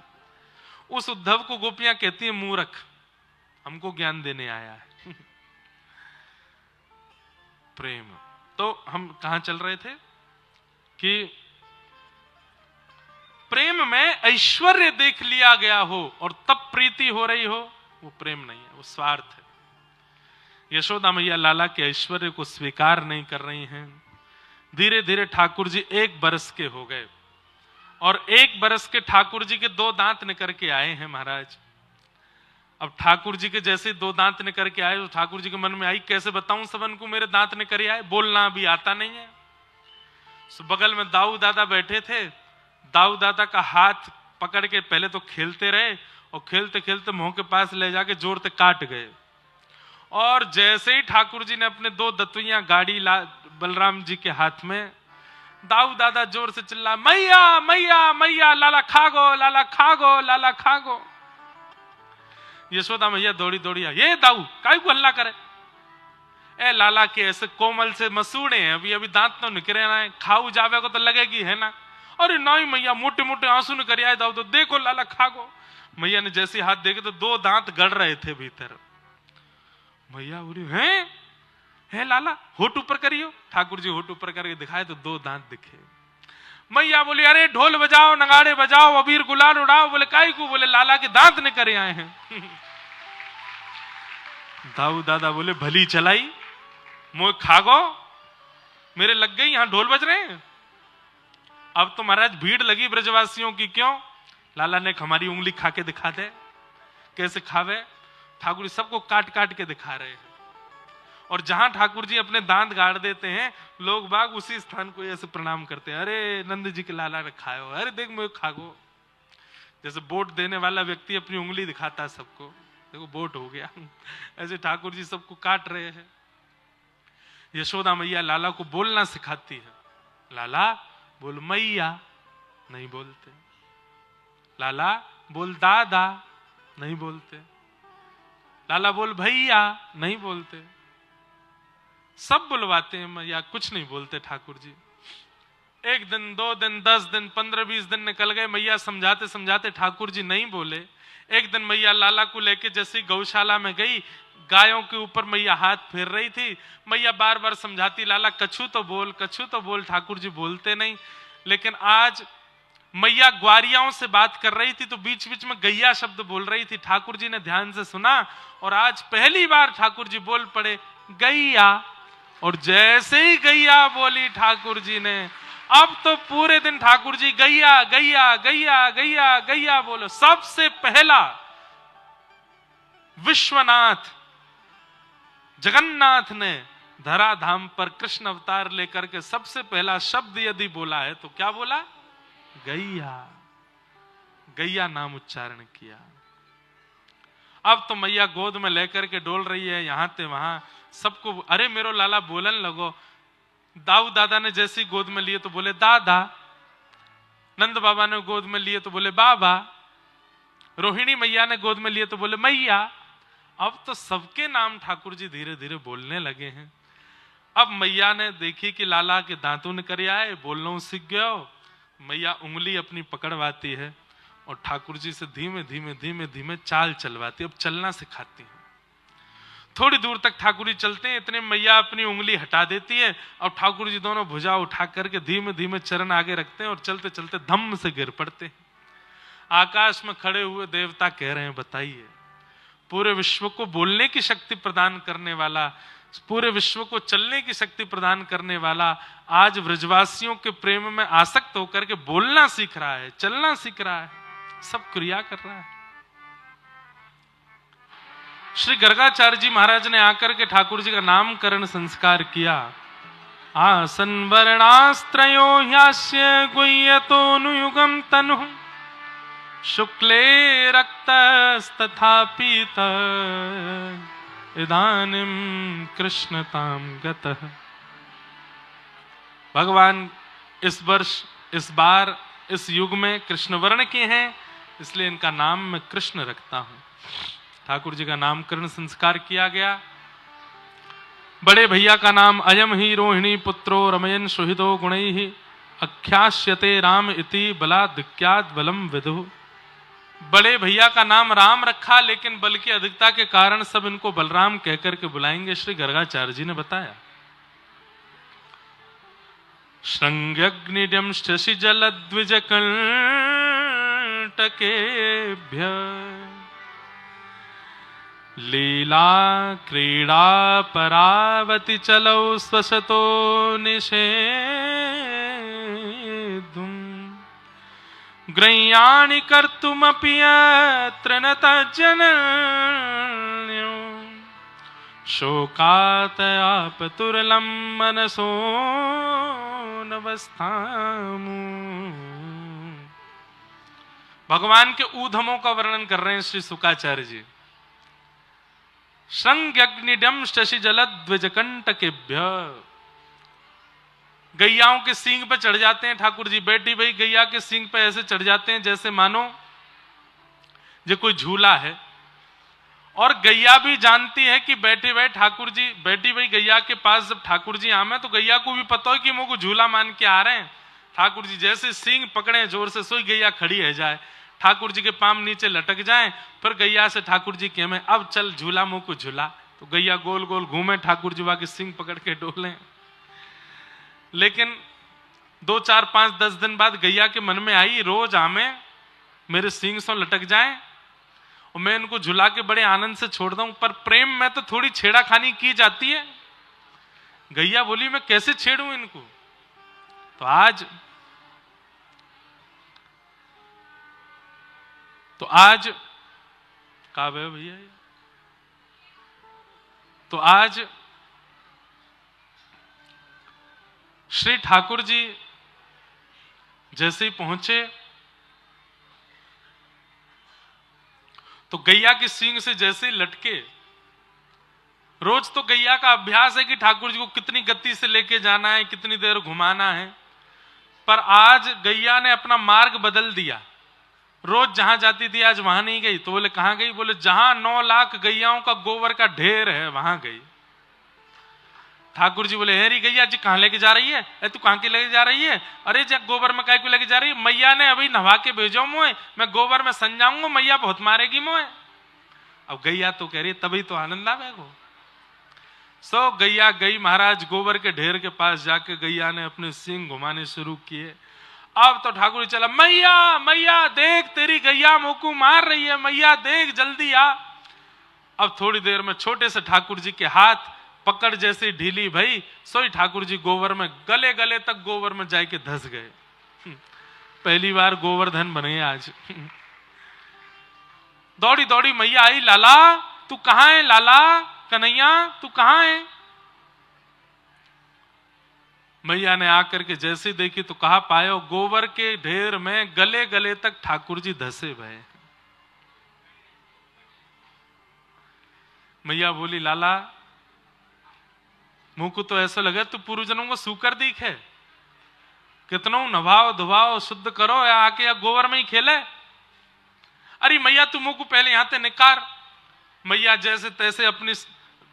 उस उद्धव को गोपियां कहती है मूर्ख, हमको ज्ञान देने आया है। प्रेम। तो हम कहां चल रहे थे कि प्रेम में ऐश्वर्य देख लिया गया हो और तब प्रीति हो रही हो, वो प्रेम नहीं है, वो स्वार्थ है। यशोदा मैया लाला के ऐश्वर्य को स्वीकार नहीं कर रही हैं। धीरे धीरे ठाकुर जी 1 बरस के हो गए और 1 बरस के ठाकुर जी के 2 दांत निकल के आए हैं महाराज। अब ठाकुर जी के जैसे 2 दांत निकल के आए तो ठाकुर जी के मन में आई, कैसे बताऊं सबन को मेरे दांत निकल आए, बोलना भी आता नहीं है। तो बगल में दाऊ दादा बैठे थे, दाऊ दादा का हाथ पकड़ के पहले तो खेलते रहे और खेलते खेलते मुंह के पास ले जाके जोर से काट गए। और जैसे ही ठाकुर जी ने अपने 2 दतुइयां गाड़ी बलराम जी के हाथ में, दाऊ दादा जोर से चिल्ला, मैया मैया मैया, लाला खागो लाला खागो लाला खागो। यशोदा मैया दौड़ी दौड़ी आई, ये दाऊ काय को हल्ला करे, ए लाला के ऐसे कोमल से मसूड़े हैं, अभी अभी दांत तो निकले ना है, खाऊ जावे को तो लगेगी है ना। अरे नहीं मैया, मोटे मोटे आंसू निकल आए दाऊ, तो देखो लाला खा गो। मैया ने जैसे हाथ देखे तो 2 दांत गड़ रहे थे भीतर। मैया बोली है लाला, होठ ऊपर करियो। ठाकुर जी होठ ऊपर करके दिखाए तो 2 दांत दिखे। मैया बोली अरे ढोल बजाओ, नगाड़े बजाओ, अबीर गुलाल उड़ाओ। बोले काई को? बोले लाला के दांत निकल आए हैं। दाऊ दादा बोले भली चलाई, मोह खागो, मेरे लग गई, यहां ढोल बज रहे हैं। अब तो महाराज भीड़ लगी ब्रजवासियों की, क्यों? लाला ने हमारी उंगली खा के दिखा दे, कैसे खावे। ठाकुर जी सबको काट काट के दिखा रहे हैं, और जहां ठाकुर जी अपने दांत गाड़ देते हैं, लोग बाग उसी स्थान को ऐसे प्रणाम करते हैं, अरे नंद जी के लाला ने खायो, अरे देख मैं खागो। जैसे वोट देने वाला व्यक्ति अपनी उंगली दिखाता है सबको, देखो वोट हो गया, ऐसे ठाकुर जी सबको काट रहे हैं। यशोदा मैया लाला को बोलना सिखाती है, लाला बोल मैया, नहीं बोलते। लाला बोल दादा, नहीं बोलते। लाला बोल भैया, नहीं बोलते। सब बुलवाते हैं मैया, कुछ नहीं बोलते ठाकुर जी। 1 दिन 2 दिन 10 दिन 15-20 दिन निकल गए, मैया समझाते समझाते ठाकुर जी नहीं बोले। एक दिन मैया लाला को लेके जैसे गौशाला में गई, गायों के ऊपर मैया हाथ फेर रही थी। मैया बार बार समझाती, लाला कछु तो बोल, कछु तो बोल। ठाकुर जी बोलते नहीं। लेकिन आज मैया ग्वारियाओं से बात कर रही थी तो बीच बीच में गैया शब्द बोल रही थी। ठाकुर जी ने ध्यान से सुना और आज पहली बार ठाकुर जी बोल पड़े गैया। और जैसे ही गैया बोली ठाकुर जी ने, अब तो पूरे दिन ठाकुर जी गैया गैया गैया गैया गैया बोलो। सबसे पहला विश्वनाथ जगन्नाथ ने धराधाम पर कृष्ण अवतार लेकर के सबसे पहला शब्द यदि बोला है तो क्या बोला? गैया। गैया नाम उच्चारण किया। अब तो मैया गोद में लेकर के डोल रही है, यहां से वहां सबको, अरे मेरो लाला बोलन लगो। दाऊ दादा ने जैसी गोद में लिए तो बोले दादा, नंद बाबा ने गोद में लिए तो बोले बाबा, रोहिणी मैया ने गोद में लिए तो बोले मैया। अब तो सबके नाम ठाकुर जी धीरे धीरे बोलने लगे हैं। अब मैया ने देखी कि लाला के दांतों ने कर आए, बोलना सीख गया। मैया उंगली अपनी पकड़वाती है और ठाकुर जी से धीमे धीमे धीमे धीमे चाल चलवाती, अब चलना सिखाती है। थोड़ी दूर तक ठाकुर जी चलते हैं, इतने मैया अपनी उंगली हटा देती है और ठाकुर जी दोनों भुजा उठा करके धीमे धीमे चरण आगे रखते हैं और चलते चलते धम्म से गिर पड़ते हैं। आकाश में खड़े हुए देवता कह रहे हैं, बताइए, पूरे विश्व को बोलने की शक्ति प्रदान करने वाला, पूरे विश्व को चलने की शक्ति प्रदान करने वाला आज ब्रजवासियों के प्रेम में आसक्त होकर के बोलना सीख रहा है, चलना सीख रहा है, सब क्रिया कर रहा है। श्री गर्गाचार्य जी महाराज ने आकर के ठाकुर जी का नामकरण संस्कार किया। आसन वर्णास्त्रयो ह्यास्य गुह्यतोनुयुगम तनु शुक्ले रक्तस्तथा पीत इदानीं कृष्णतां गतः। भगवान इस वर्ष, इस बार, इस युग में कृष्ण वर्ण के हैं, इसलिए इनका नाम मैं कृष्ण रखता हूं। ठाकुर जी का नामकरण संस्कार किया गया। बड़े भैया का नाम अयम ही रोहिणी पुत्रो रमयन सुहृदो गुणैः अख्यास्यते राम इति बलाधिक्यात् बलम विदुः। बड़े भैया का नाम राम रखा, लेकिन बल की अधिकता के कारण सब इनको बलराम कहकर के बुलाएंगे, श्री गर्गाचार्य जी ने बताया। श्रृंग्यग्निड्यं शशि जलद्विज कंटकेभ्य लीला क्रीड़ा परावति चलौ स्वशतो निषेधुम् ग्रह्याणि कर्तुमपि यत्र न तज्जनन्यो शोकातयापतुरलं मनसो नवस्थामु। भगवान के ऊधमों का वर्णन कर रहे हैं श्री शुकाचार्य जी। श्रृंग्यग्निड्यं शशि जलद्विजकंटकेभ्य, गैयाओं के सींग पे चढ़ जाते हैं ठाकुर जी। बैठी भाई गैया के सींग पे ऐसे चढ़ जाते हैं जैसे मानो ये कोई झूला है। और गैया भी जानती है कि बैठे भाई ठाकुर जी, बैठी भाई गैया के पास जब ठाकुर जी आमे तो गैया को भी पता हो कि मुझको झूला मान के आ रहे हैं। ठाकुर जी जैसे सींग पकड़े जोर से, सोई गैया खड़ी है जाए, ठाकुर जी के पाम नीचे लटक जाए, फिर गैया से ठाकुर जी कहे अब चल झूला मुंह को झूला, तो गैया गोल गोल घूमे, ठाकुर जी वाके सींग पकड़ के डोले। लेकिन 2, 4, 5, 10 दिन बाद गैया के मन में आई रोज आमे मेरे सींग से लटक जाए और मैं इनको झुला के बड़े आनंद से छोड़ दूं, पर प्रेम में तो थोड़ी छेड़ाखानी की जाती है। गैया बोली मैं कैसे छेड़ूं इनको। तो आज कहा भैया, तो आज श्री ठाकुर जी जैसे ही पहुंचे तो गैया की सींग से जैसे ही लटके, रोज तो गैया का अभ्यास है कि ठाकुर जी को कितनी गति से लेके जाना है, कितनी देर घुमाना है, पर आज गैया ने अपना मार्ग बदल दिया। रोज जहां जाती थी आज वहां नहीं गई। तो बोले कहां गई? बोले जहां 9 लाख गैयाओं का गोबर का ढेर है वहां गई। ठाकुर जी बोले हेरी गैया जी कहां लेके जा रही है? तू कहां के लेके जा रही है? अरे जब गोबर में काय को लेके जा रही है? मैया ने अभी नहा के भेजो मोए, मैं गोबर में सन जाऊंगा, मैया बहुत मारेगी मोए। अब गैया तो कह रही तभी तो आनंद आवेगा। सो गैया गई महाराज गोबर के ढेर के पास जाके गैया ने अपने सींग घुमाने शुरू किए। अब तो ठाकुर जी चला, मैया मैया देख तेरी गैया मुकू मार रही है, मैया देख जल्दी आ। अब थोड़ी देर में छोटे से ठाकुर जी के हाथ पकड़ जैसे ढीली भई, सोई ठाकुर जी गोबर में गले गले तक गोबर में जाके धस गए। पहली बार गोवर्धन बने आज। दौड़ी दौड़ी मैया आई, लाला तू कहां है? लाला कन्हैया तू कहां है? मैया ने आकर के जैसे देखी तो कहा पायो गोबर के ढेर में गले गले तक ठाकुर जी धसे भय। मैया बोली लाला मुंह को तो ऐसा लगे तू पूर्वजनों को सूकर दिख है, कितनों नभाओ धुभाओ शुद्ध करो या आके या गोबर में ही खेले। अरे मैया तू मुंह को पहले यहां से निकार। मैया जैसे तैसे अपनी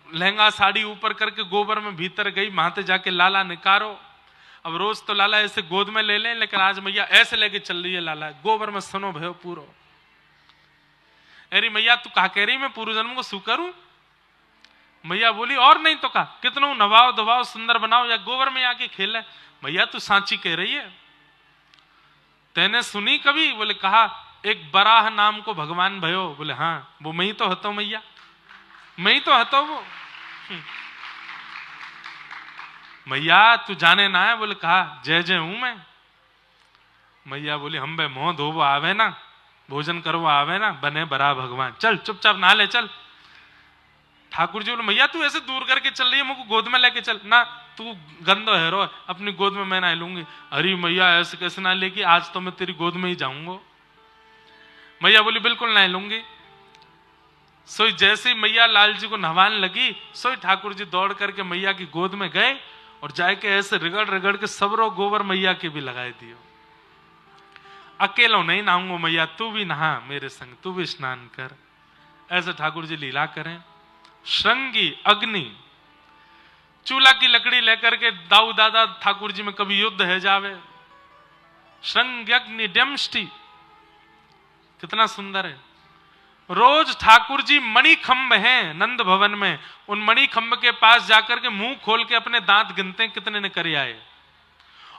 लहंगा साड़ी ऊपर करके गोबर में भीतर गई, वहां जाके लाला निकारो। अब रोज तो लाला ऐसे गोद में ले लें, लेकिन आज मैया ऐसे लेके चल रही है लाला गोबर में सुनो भयो पूरो। अरे मैया तू कहा कह रही मैं पूर्व जन्म को सू करूं? मैया बोली और नहीं तो कहा कितनों नवाओ दबाओ सुंदर बनाओ या गोबर में आके खेले। मैया तू सांची कह रही है, तेने सुनी कभी? बोले कहा एक बराह नाम को भगवान भयो। बोले हाँ वो मैं ही तो हतो मैया, मैं ही तो हतो वो। मैया तू जाने ना है? बोले कहा जय जय हूं मैं। मैया बोली हम बे मोह धोबो आवे ना, भोजन करवो आवे ना, बने बरा भगवान, चल चुपचाप नहा ले चल। ठाकुर जी बोले मैया तू ऐसे दूर करके चल रही है, मुझको गोद में लेके चल ना, तू गंदो है रो, अपनी गोद में मैं नहा लूंगी। अरे मैया ऐसे कैसे नहा लेगी, आज तो मैं तेरी गोद में ही जाऊंगा। मैया बोली बिल्कुल नहा लूंगी। सोई जैसे ही मैया लाल जी को नहवाने लगी, सोई ठाकुर जी दौड़ करके मैया की गोद में गए और जाके ऐसे रगड़ रगड़ के सबरो गोबर मैया के भी लगाए दियो। अकेलो नहीं नहाऊंगा मैया, तू भी नहा मेरे संग, तू भी स्नान कर। ऐसे ठाकुर जी लीला करें। श्रृंगी अग्नि चूल्हा की लकड़ी लेकर के दाऊ दादा ठाकुर जी में कभी युद्ध है जावे। श्रृंग अग्नि डमष्टि कितना सुंदर है। रोज ठाकुर जी मणिखंभ हैं नंद भवन में, उन मणिखंभ के पास जाकर के मुंह खोल के अपने दांत गिनते हैं कितने ने करे आए,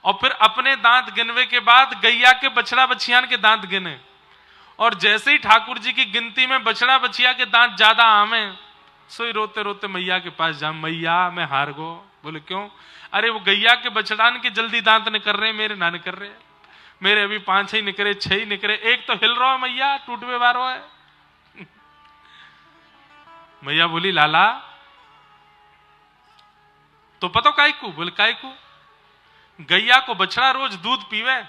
और फिर अपने दांत गिनवे के बाद गैया के बछड़ा बछियान के दांत गिने। और जैसे ही ठाकुर जी की गिनती में बछड़ा बछिया के दांत ज्यादा आवे, सोई रोते रोते मैया के पास जा, मैया मैं हार गो। बोले क्यों? अरे वो गैया के बछड़ान के जल्दी दांत निकल रहे, मेरे ना निकल रहे, मेरे अभी 5 ही निकले 6 ही निकले, एक तो हिल रहा है मैया, टूटवे वारो है। मैया बोली लाला तो पता काय को? बोले काय को? गैया को बछड़ा रोज दूध पीवे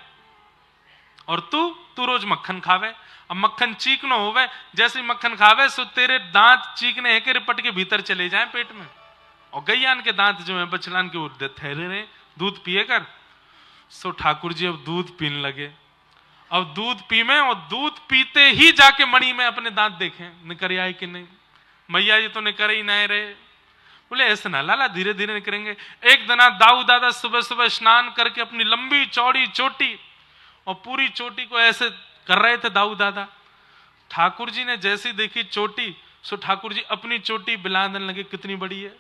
और तू रोज मक्खन खावे। अब मक्खन चीकनो होवे, जैसे मक्खन खावे सो तेरे दांत चीकने है के रिपट के भीतर चले जाए पेट में, और गैयान के दांत जो है बछड़ान के वो थैले रहे दूध पिए कर। सो ठाकुर जी अब दूध पीने लगे। अब दूध पीवे और दूध पीते ही जाके मणि में अपने दांत देखें निकर आए कि नहीं। मैया जी तो निकर ही नहीं रहे। बोले ऐसे ना लाला, धीरे धीरे निकलेंगे। एक दिन दाऊ दादा सुबह सुबह स्नान करके अपनी लंबी चौड़ी चोटी और पूरी चोटी को ऐसे कर रहे थे दाऊ दादा। ठाकुर जी ने जैसी देखी चोटी, सो ठाकुर जी अपनी चोटी बिला देने लगे कितनी बड़ी है,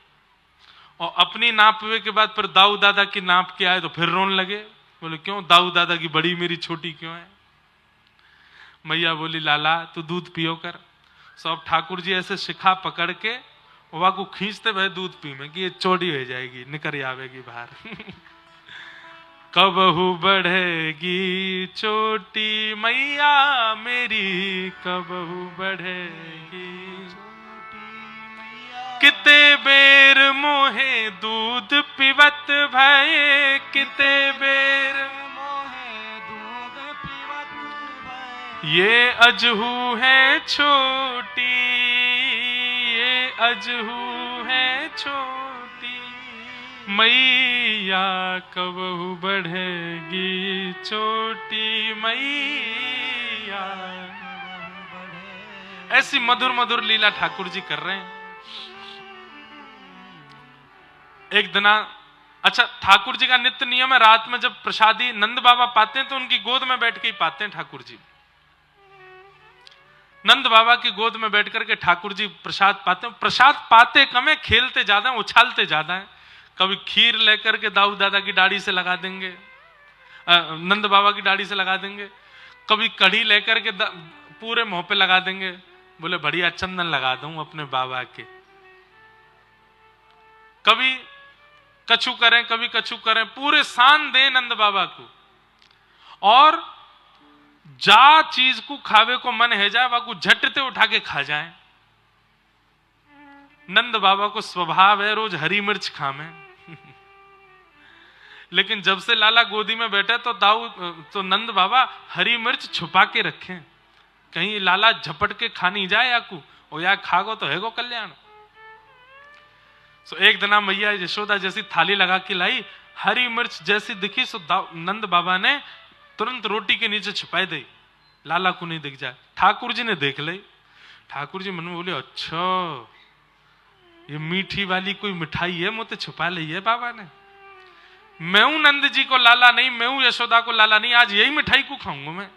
और अपनी नापवे के बाद फिर दाऊ दादा की नाप के आए तो फिर रोने लगे। बोले क्यों दाऊ दादा की बड़ी, मेरी छोटी क्यों है? मैया बोली लाला तू दूध पियो कर। सब ठाकुर जी ऐसे शिखा पकड़ के वह को खींचते भाई दूध पी में कि ये चौड़ी हो जाएगी, निकर आवेगी बाहर। कबहू बढ़ेगी चोटी मैया मेरी, कबहू बढ़ेगी किते बेर मोहे दूध पिवत भये, किते बेर मोहे दूध पिवत भये, ये अजहू है छोटी, ये अजहू है छोटी मैया, कबहू बढ़ेगी चोटी मैया। ऐसी मधुर मधुर लीला ठाकुर जी कर रहे हैं। एक दिन अच्छा, ठाकुर जी का नित्य नियम है रात में जब प्रसादी नंद बाबा पाते हैं तो उनकी गोद में बैठ के ही पाते हैं ठाकुर जी। नंद बाबा की गोद में बैठ करके ठाकुर जी प्रसाद पाते हैं। प्रसाद पाते कम है, खेलते ज्यादा है, उछालते ज्यादा है। कभी खीर लेकर के दाऊ दादा की दाढ़ी से लगा देंगे, नंद बाबा की दाढ़ी से लगा देंगे। कभी कढ़ी लेकर के पूरे मुंह पे लगा देंगे। बोले बढ़िया चंदन लगा दूं अपने बाबा के। कभी कछु करें, कभी कछु करें, पूरे शान दे नंद बाबा को। और जा चीज को खावे को मन है जाए वह को झटते उठा के खा जाए। नंद बाबा को स्वभाव है रोज हरी मिर्च खामे। लेकिन जब से लाला गोदी में बैठे तो नंद बाबा हरी मिर्च छुपा के रखें, कहीं लाला झपट के खा नहीं जाए याकू, और या खागो तो है गो कल्याण। सो एक दिन मैया यशोदा जैसी थाली लगा के लाई, हरी मिर्च जैसी दिखी सो नंद बाबा ने तुरंत रोटी के नीचे छिपाई दी, लाला को नहीं दिख जाए। ठाकुर जी ने देख ली। ठाकुर जी मन में बोले अच्छा ये मीठी वाली कोई मिठाई है, मुझे छुपा ली है बाबा ने। मैं हूं नंद जी को लाला नहीं, मैं हूं यशोदा को लाला नहीं, आज यही मिठाई को खाऊंगा मैं।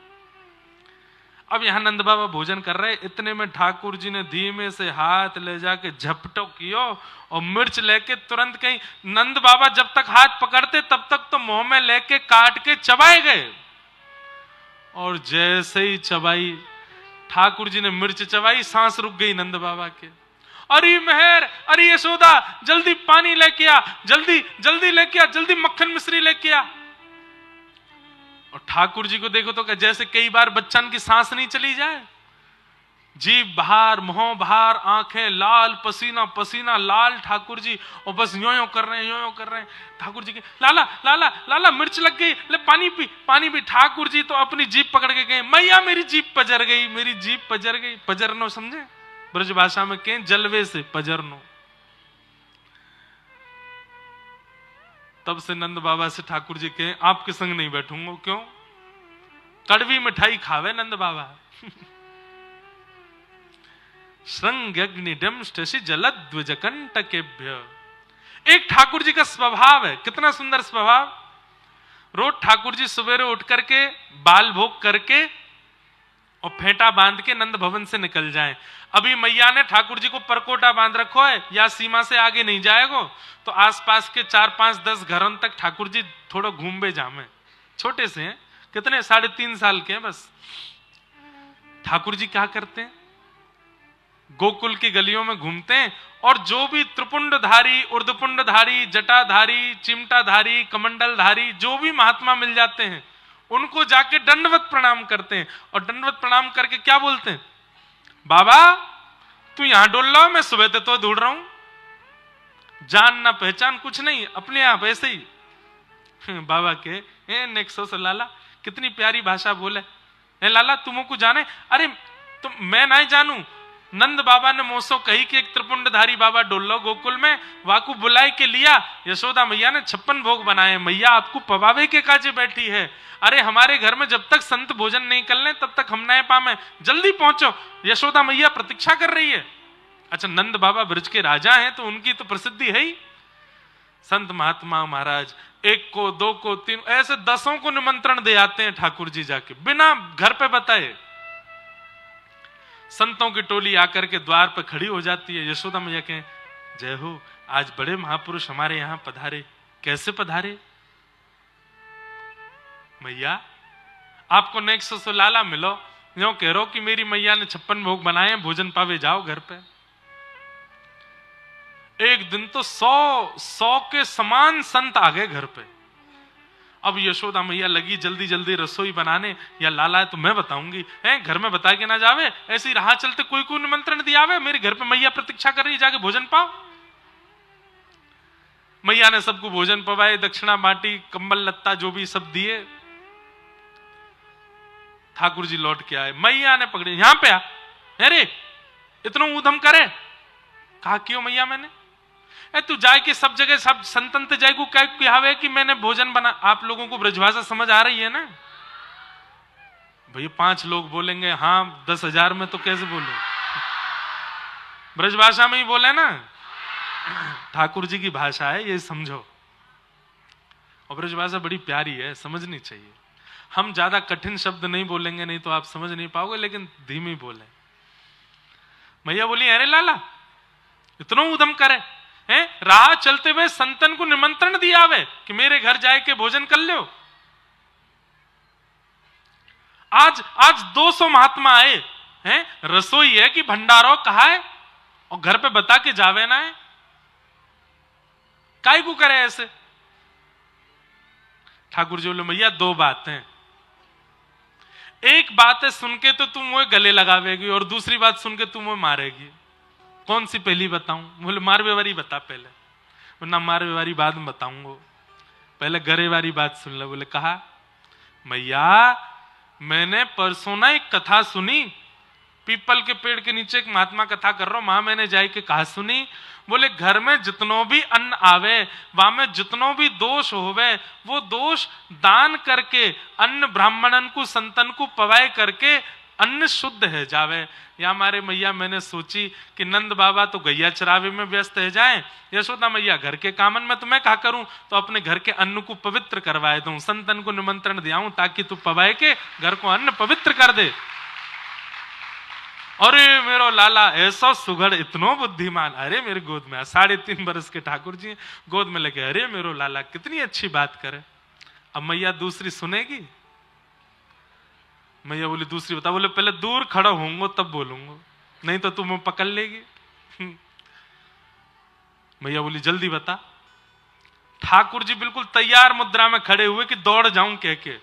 अब यहां नंद बाबा भोजन कर रहे, इतने में ठाकुर जी ने धीमे से हाथ ले जाके झपटो कियो और मिर्च लेके तुरंत कहीं, नंद बाबा जब तक हाथ पकड़ते तब तक तो मुंह में लेके काट के चबाए गए। और जैसे ही चबाई ठाकुर जी ने मिर्च चबाई, सांस रुक गई नंद बाबा के। अरे मेहर, अरे यशोदा जल्दी पानी लेके आ, जल्दी जल्दी लेके आ, जल्दी मक्खन मिश्री लेके आ। और ठाकुर जी को देखो तो जैसे कई बार बच्चन की सांस नहीं चली जाए, जीभ बाहर, मुंह बाहर, आंखें लाल, पसीना पसीना लाल ठाकुर जी, और बस यो यो कर रहे हैं, यो यो कर रहे हैं। ठाकुर जी के लाला लाला लाला मिर्च लग गई, ले पानी पी पानी पी। ठाकुर जी तो अपनी जीभ पकड़ के गए, मैया मेरी जीभ पजर गई, मेरी जीभ पजर गई। पजरनो समझे ब्रज भाषा में कहें जलवे से पजरनो। तब से नंद बाबा से ठाकुर जी कहे आपके संग नहीं बैठूंगा। क्यों? कड़वी मिठाई खावे नंद बाबा। श्रृंग्यग्निडंष्टि जलद्विजकंटकेभ्य। एक ठाकुर जी का स्वभाव है, कितना सुंदर स्वभाव। रोज ठाकुर जी सवेरे उठ करके बाल भोग करके और फेंटा बांध के नंद भवन से निकल जाएं। अभी मैया ने ठाकुर जी को परकोटा बांध रखो है, या सीमा से आगे नहीं जाएगो, तो आसपास के 4, 5, 10 घरों तक ठाकुर जी थोड़ा घूमे जामे। छोटे से हैं, कितने 3.5 साल के हैं बस। ठाकुर जी क्या करते हैं, गोकुल की गलियों में घूमते हैं और जो भी त्रिपुंडधारी, ऊर्ध्वपुंडधारी, जटाधारी, चिमटाधारी, कमंडलधारी जो भी महात्मा मिल जाते हैं उनको जाके दंडवत प्रणाम करते हैं। और दंडवत प्रणाम करके क्या बोलते हैं, बाबा तू यहां डोल रहा, मैं सुबह से तो ढूंढ रहा हूं, जान ना पहचान कुछ नहीं, अपने आप ऐसे ही। बाबा के नेक्सो से लाला कितनी प्यारी भाषा बोले, लाला तुमको जाने, अरे तुम मैं नहीं जानू, नंद बाबा ने मोसो कही कि एक त्रिपुंडधारी बाबा डोल्लो गोकुल में, वाकू बुलाए के लिया। यशोदा मैया ने 56 भोग बनाए, मैया आपको पवावे के काजे बैठी है। अरे हमारे घर में जब तक संत भोजन नहीं कर लें तब तक हम नए पामे, जल्दी पहुंचो, यशोदा मैया प्रतीक्षा कर रही है। अच्छा, नंद बाबा ब्रज के राजा हैं तो उनकी तो प्रसिद्धि है ही। संत महात्मा महाराज एक को, दो को, तीन, ऐसे दसों को निमंत्रण दे आते हैं ठाकुर जी जाके बिना घर पे बताए। संतों की टोली आकर के द्वार पर खड़ी हो जाती है। यशोदा मैया कहें, जय हो, आज बड़े महापुरुष हमारे यहां पधारे। कैसे पधारे? मैया आपको नेक्स्ट से लाला मिलो, यो कह रहो कि मेरी मैया ने 56 भोग बनाए, भोजन पावे जाओ घर पे। एक दिन तो 100 के समान संत आ गए घर पे। अब यशोदा मैया लगी जल्दी जल्दी रसोई बनाने। या लाला है तो मैं बताऊंगी, हैं घर में बता के ना जावे, ऐसे ही राह चलते कोई कोई निमंत्रण दिया वे, मेरे घर पे मैया प्रतीक्षा कर रही, जाके भोजन पाओ। मैया ने सबको भोजन पवाए, दक्षिणा बांटी, कंबल लत्ता जो भी सब दिए। ठाकुर जी लौट के आए, मैया ने पकड़े, यहां पे आ, अरे इतना ऊधम करे। कहा क्यों मैया? मैंने तू जाए कि सब जगह सब संतन ते जाए को कहावे कि मैंने भोजन बना। आप लोगों को ब्रजभाषा समझ आ रही है ना भैया? 5 लोग बोलेंगे हाँ, 10,000 में तो कैसे बोलूं? ब्रजभाषा में ही बोले ना, ठाकुर जी की भाषा है, ये समझो। और ब्रजभाषा बड़ी प्यारी है, समझनी चाहिए। हम ज्यादा कठिन शब्द नहीं बोलेंगे, नहीं तो आप समझ नहीं पाओगे, लेकिन धीमी बोले। मैया बोली, अरे लाला इतना उदम करे हैं, राह चलते हुए संतन को निमंत्रण दिया वे कि मेरे घर जाए के भोजन कर लो। आज 200 महात्मा आए हैं, रसोई है कि भंडारो कहा है, और घर पे बता के जावे ना है, काय को करे ऐसे? ठाकुर जी बोले, मैया 2 बातें, एक बात है सुन के तो तुम वो गले लगावेगी, और दूसरी बात सुन के तुम वो मारेगी। कौन सी पहली बताऊं? बोले मार व्यवहारी बता पहले। ना मार व्यवहारी बाद में बताऊंगा, पहले गरे वाली बात सुन ले। बोले कहा, मैया मैंने परसों ना एक कथा सुनी, पीपल के पेड़ के नीचे एक महात्मा कथा कर रहा हूं, वहां मैंने जाके कहा सुनी। बोले घर में जितनो भी अन्न आवे, वहां में जितनो भी दोष होवे, वो दोष दान करके अन्न ब्राह्मणन को संतन को पवाए करके अन्न शुद्ध है जावे। या हमारे मैया मैंने सोची कि नंद बाबा तो गैया चरावे में व्यस्त है जाए, यशोदा मैया घर के कामन में, तो मैं क्या करूं, तो अपने घर के अन्न को पवित्र करवाए दूं, संतन को निमंत्रण दियाऊं ताकि तू पवाए के घर को अन्न पवित्र कर दे। अरे मेरो लाला ऐसा सुघड़, इतनो बुद्धिमान, अरे मेरे गोद में 3.5 बरस के ठाकुर जी गोद में लगे, अरे मेरो लाला कितनी अच्छी बात करे। अब मैया दूसरी सुनेगी? मैया बोली दूसरी बता। बोले पहले दूर खड़ा होऊंगा तब बोलूंगा, नहीं तो तुम्हें पकड़ लेगी। मैया बोली जल्दी बता। ठाकुर जी बिल्कुल तैयार मुद्रा में खड़े हुए कि दौड़ जाऊं कह के।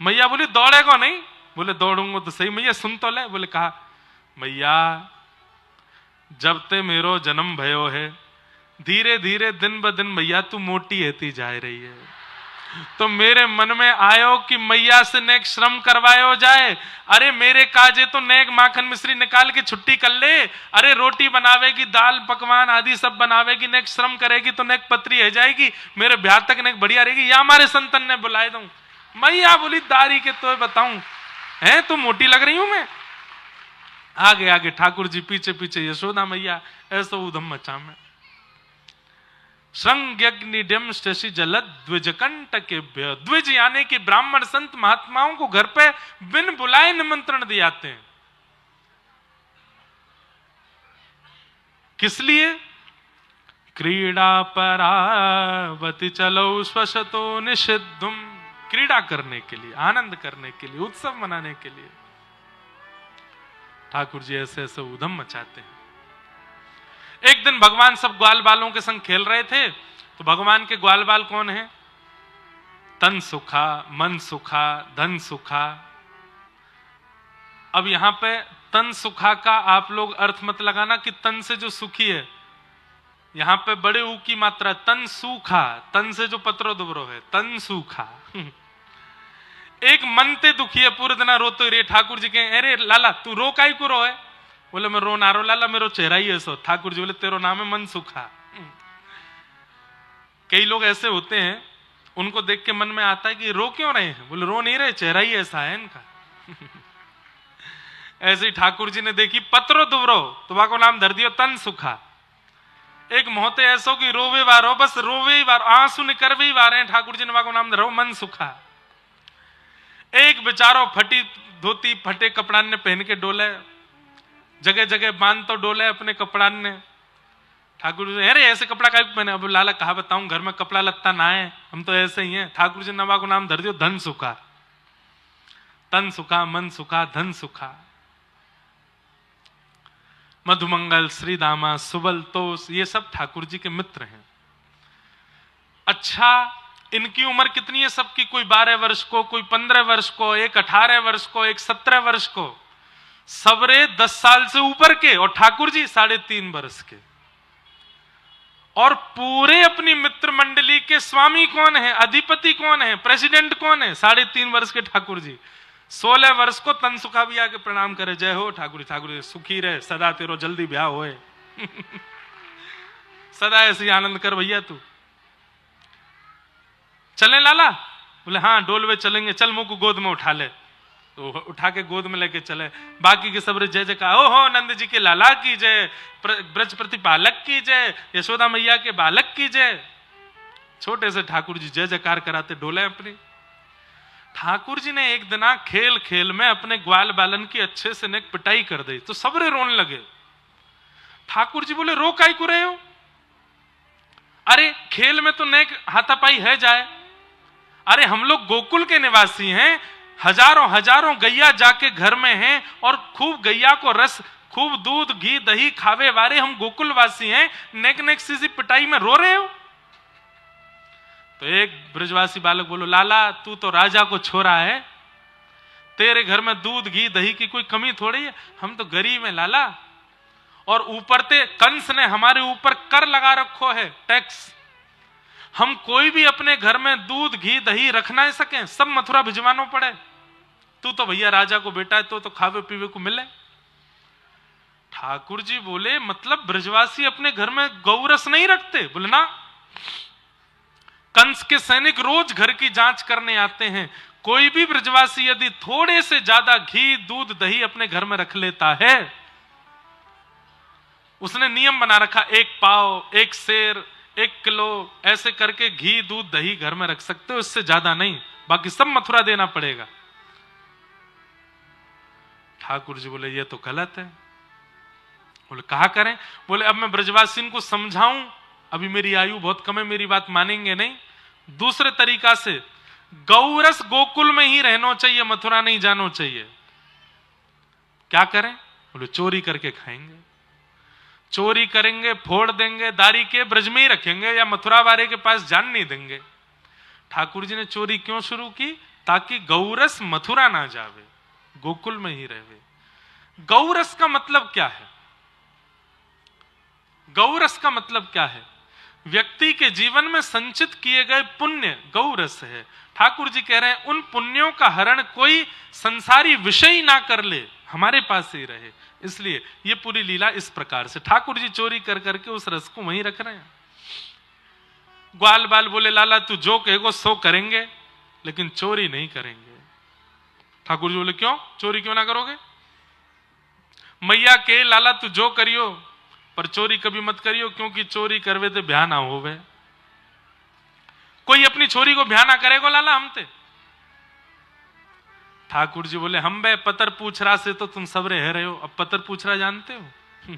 मैया बोली दौड़ेगा नहीं? बोले दौड़ूंगा तो सही। मैया सुन तो ले। बोले कहा, मैया जब ते मेरो जन्म भयो है, धीरे धीरे दिन ब दिन मैया तू मोटी होती जा रही है, तो मेरे मन में आयो कि मैया से नेक श्रम करवायो जाए। अरे मेरे काजे तो नेक माखन मिश्री निकाल के छुट्टी कर ले। अरे रोटी बनावेगी, दाल पकवान आदि सब बनावेगी, नेक श्रम करेगी तो नेक पत्री है जाएगी, मेरे ब्याह तक नेक बढ़िया रहेगी, या हमारे संतन ने बुलाए दूं। मैया बोली दारी के तो बताऊं है, तो मोटी लग रही हूं मैं। आगे आगे ठाकुर जी, पीछे पीछे यशोदा मैया, ऐसा उधम मचा में। श्रृंग्यग्निड्यम शशि जलद द्विजकंठ के द्विज यानी कि ब्राह्मण संत महात्माओं को घर पे बिन बुलाए निमंत्रण दिए जाते हैं। किस लिए? क्रीड़ा परावति चलो स्वशतो निषिद्धुम, क्रीड़ा करने के लिए, आनंद करने के लिए, उत्सव मनाने के लिए ठाकुर जी ऐसे ऐसे उधम मचाते हैं। एक दिन भगवान सब ग्वाल बालों के संग खेल रहे थे, तो भगवान के ग्वाल बाल कौन है? तन सुखा, मन सुखा, धन सुखा। अब यहां पे तन सुखा का आप लोग अर्थ मत लगाना कि तन से जो सुखी है, यहां पे बड़े ऊ की मात्रा, तन सूखा, तन से जो पत्रो दुबरो है, तन सूखा। एक मन ते दुखी है, पूरे दिन रोते रे। ठाकुर जी कहे, अरे लाला तू रो काई को रो है? बोले मैं रो ना रो लाला, मेरो चेहरा ही ऐसा। ठाकुर जी बोले तेरो नाम है मन सुखा। कई लोग ऐसे होते हैं, उनको देख के मन में आता है कि रो क्यों रहे हैं? बोले रो नहीं रहे, चेहरा ही ऐसा है इनका। ऐसे ही ठाकुर जी ने देखी पत्रो दुवरो, तो को नाम धर दियो तन सुखा। एक मोहते ऐसो कि रोवे वारो, बस रोवे ही वारो, आंसू निकरवे ही वारे, ठाकुर जी ने को नाम धरो मन सुखा। एक बेचारो फटी धोती फटे कपड़ा ने पहन के डोले, जगह जगह बांध तो डोले अपने कपड़ा ने। ठाकुर जी अरे ऐसे कपड़ा का पहने, अब लाला कहा बताऊं, घर में कपड़ा लत्ता ना है, हम तो ऐसे ही हैं। ठाकुर जी नवा को नाम धर दियो धन सुखा। तन सुखा, मन सुखा, धन सुखा। मधुमंगल, श्रीदामा, सुबल, तोष, ये सब ठाकुर जी के मित्र हैं। अच्छा, इनकी उम्र कितनी है सबकी? कोई 12 वर्ष को, कोई 15 वर्ष को, एक 18 वर्ष को, एक 17 वर्ष को, सबरे 10 साल से ऊपर के, और ठाकुर जी 3.5 वर्ष के। और पूरे अपनी मित्र मंडली के स्वामी कौन है, अधिपति कौन है, प्रेसिडेंट कौन है? 3.5 वर्ष के ठाकुर जी। 16 वर्ष को तन सुखा भी आके प्रणाम करे, जय हो ठाकुर जी सुखी रहे, सदा तेरो जल्दी ब्याह होए। सदा ऐसे आनंद कर भैया तू। चले लाला? बोले हाँ डोलवे चलेंगे, चल मुंह को गोद में उठा ले। तो उठा के गोद में लेके चले। बाकी के सब जय जयकार, ओ हो नंद जी के लाला की जय, ब्रज प्रतिपालक की जय, यशोदा मैया के बालक की जय। छोटे से ठाकुर जी जय जयकार कराते डोले अपनी। ठाकुर जी ने एक दिन खेल खेल में अपने ग्वाल बालन की अच्छे से नेक पिटाई कर दी, तो सबरे रोने लगे। ठाकुर जी बोले रो काई को रहे हो? अरे खेल में तो नेक हाथापाई है जाए। अरे हम लोग गोकुल के निवासी हैं, हजारों हजारों गैया जाके घर में हैं, और खूब गैया को रस, खूब दूध घी दही खावे वाले हम गोकुलवासी हैं, नेक नेक सी पिटाई में रो रहे हो? तो एक ब्रजवासी बालक बोलो लाला तू तो राजा को छोरा है, तेरे घर में दूध घी दही की कोई कमी थोड़ी है, हम तो गरीब हैं लाला। और ऊपर ते कंस ने हमारे ऊपर कर लगा रखो है, टैक्स। हम कोई भी अपने घर में दूध घी दही रख ना सके, सब मथुरा भिजवाना पड़े। तू तो भैया राजा को बेटा है, तो खावे पीवे को मिले। ठाकुर जी बोले मतलब ब्रजवासी अपने घर में गौरस नहीं रखते? बोले ना, कंस के सैनिक रोज घर की जांच करने आते हैं। कोई भी ब्रजवासी यदि थोड़े से ज्यादा घी दूध दही अपने घर में रख लेता है, उसने नियम बना रखा 1 पाव 1 सेर 1 किलो ऐसे करके घी दूध दही घर में रख सकते हो, इससे ज्यादा नहीं, बाकी सब मथुरा देना पड़ेगा। ठाकुर जी बोले ये तो गलत है। बोले कहा करें? बोले अब मैं ब्रजवासी को समझाऊं, अभी मेरी आयु बहुत कम है, मेरी बात मानेंगे नहीं। दूसरे तरीका से गौरस गोकुल में ही रहना चाहिए, मथुरा नहीं जाना चाहिए। क्या करें? बोले चोरी करके खाएंगे, चोरी करेंगे, फोड़ देंगे, दारी के ब्रज में ही रखेंगे, या मथुरा वाले के पास जान नहीं देंगे। ठाकुर जी ने चोरी क्यों शुरू की? ताकि गौरस मथुरा ना जावे, गोकुल में ही रहे। गौरस का मतलब क्या है? गौरस का मतलब क्या है? व्यक्ति के जीवन में संचित किए गए पुण्य गौरस है। ठाकुर जी कह रहे हैं उन पुण्यों का हरण कोई संसारी विषय ना कर ले, हमारे पास ही रहे। इसलिए ये पूरी लीला इस प्रकार से ठाकुर जी चोरी कर करके उस रस को वहीं रख रहे हैं। ग्वाल बाल बोले लाला तू जो कहेगो सो करेंगे, लेकिन चोरी नहीं करेंगे। ठाकुर जी बोले क्यों चोरी क्यों ना करोगे? मैया के लाला तू जो करियो, पर चोरी कभी मत करियो, क्योंकि चोरी करवे तो ब्याह ना होवे। कोई अपनी छोरी को ब्याह ना करेगो लाला हमते। ठाकुर जी बोले हम बे पतर पूछ रहा से तो तुम सबरे है रहे हो। अब पतर पूछ रहा जानते हो?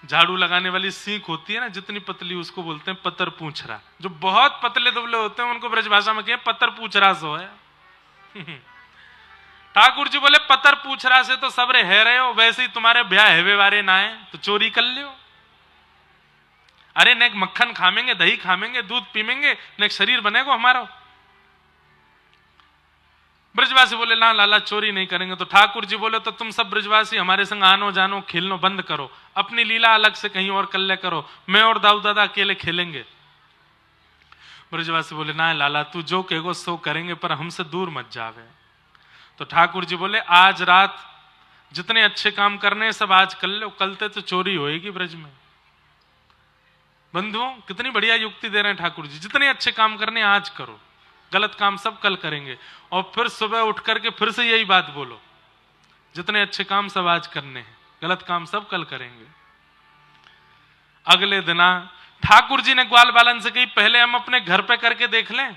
झाड़ू लगाने वाली सीख होती है ना, जितनी पतली उसको बोलते हैं पतर पूछ रहा। जो बहुत पतले दुबले होते हैं उनको ब्रजभाषा में कहें पतर पूछ रहा सो है। ठाकुर जी बोले पतर पूछ रहा से तो सबरे है रहे हो, वैसे ही तुम्हारे ब्याह हेवे वारे ना है तो चोरी कर लियो। अरे नेक मक्खन खामेंगे, दही खामेंगे, दूध पीमेंगे, नेक शरीर बनेगा हमारा। ब्रजवासी बोले ना लाला चोरी नहीं करेंगे। तो ठाकुर जी बोले तो तुम सब ब्रजवासी हमारे संग आनो जानो खेलनो बंद करो, अपनी लीला अलग से कहीं और कल्ले करो, मैं और दाऊ दादा अकेले खेलेंगे। ब्रजवासी बोले ना लाला तू जो कहेगो सो करेंगे, पर हमसे दूर मत जावे। तो ठाकुर जी बोले आज रात जितने अच्छे काम करने सब आज कर लो, कल तो चोरी होएगी ब्रज में। बंधुओं कितनी बढ़िया युक्ति दे रहे हैं ठाकुर जी, जितने अच्छे काम करने आज करो, गलत काम सब कल करेंगे। और फिर सुबह उठ करके फिर से यही बात बोलो, जितने अच्छे काम सब आज करने हैं, गलत काम सब कल करेंगे। अगले दिना ठाकुर जी ने ग्वाल बालन से कही, पहले हम अपने घर पे करके देख लें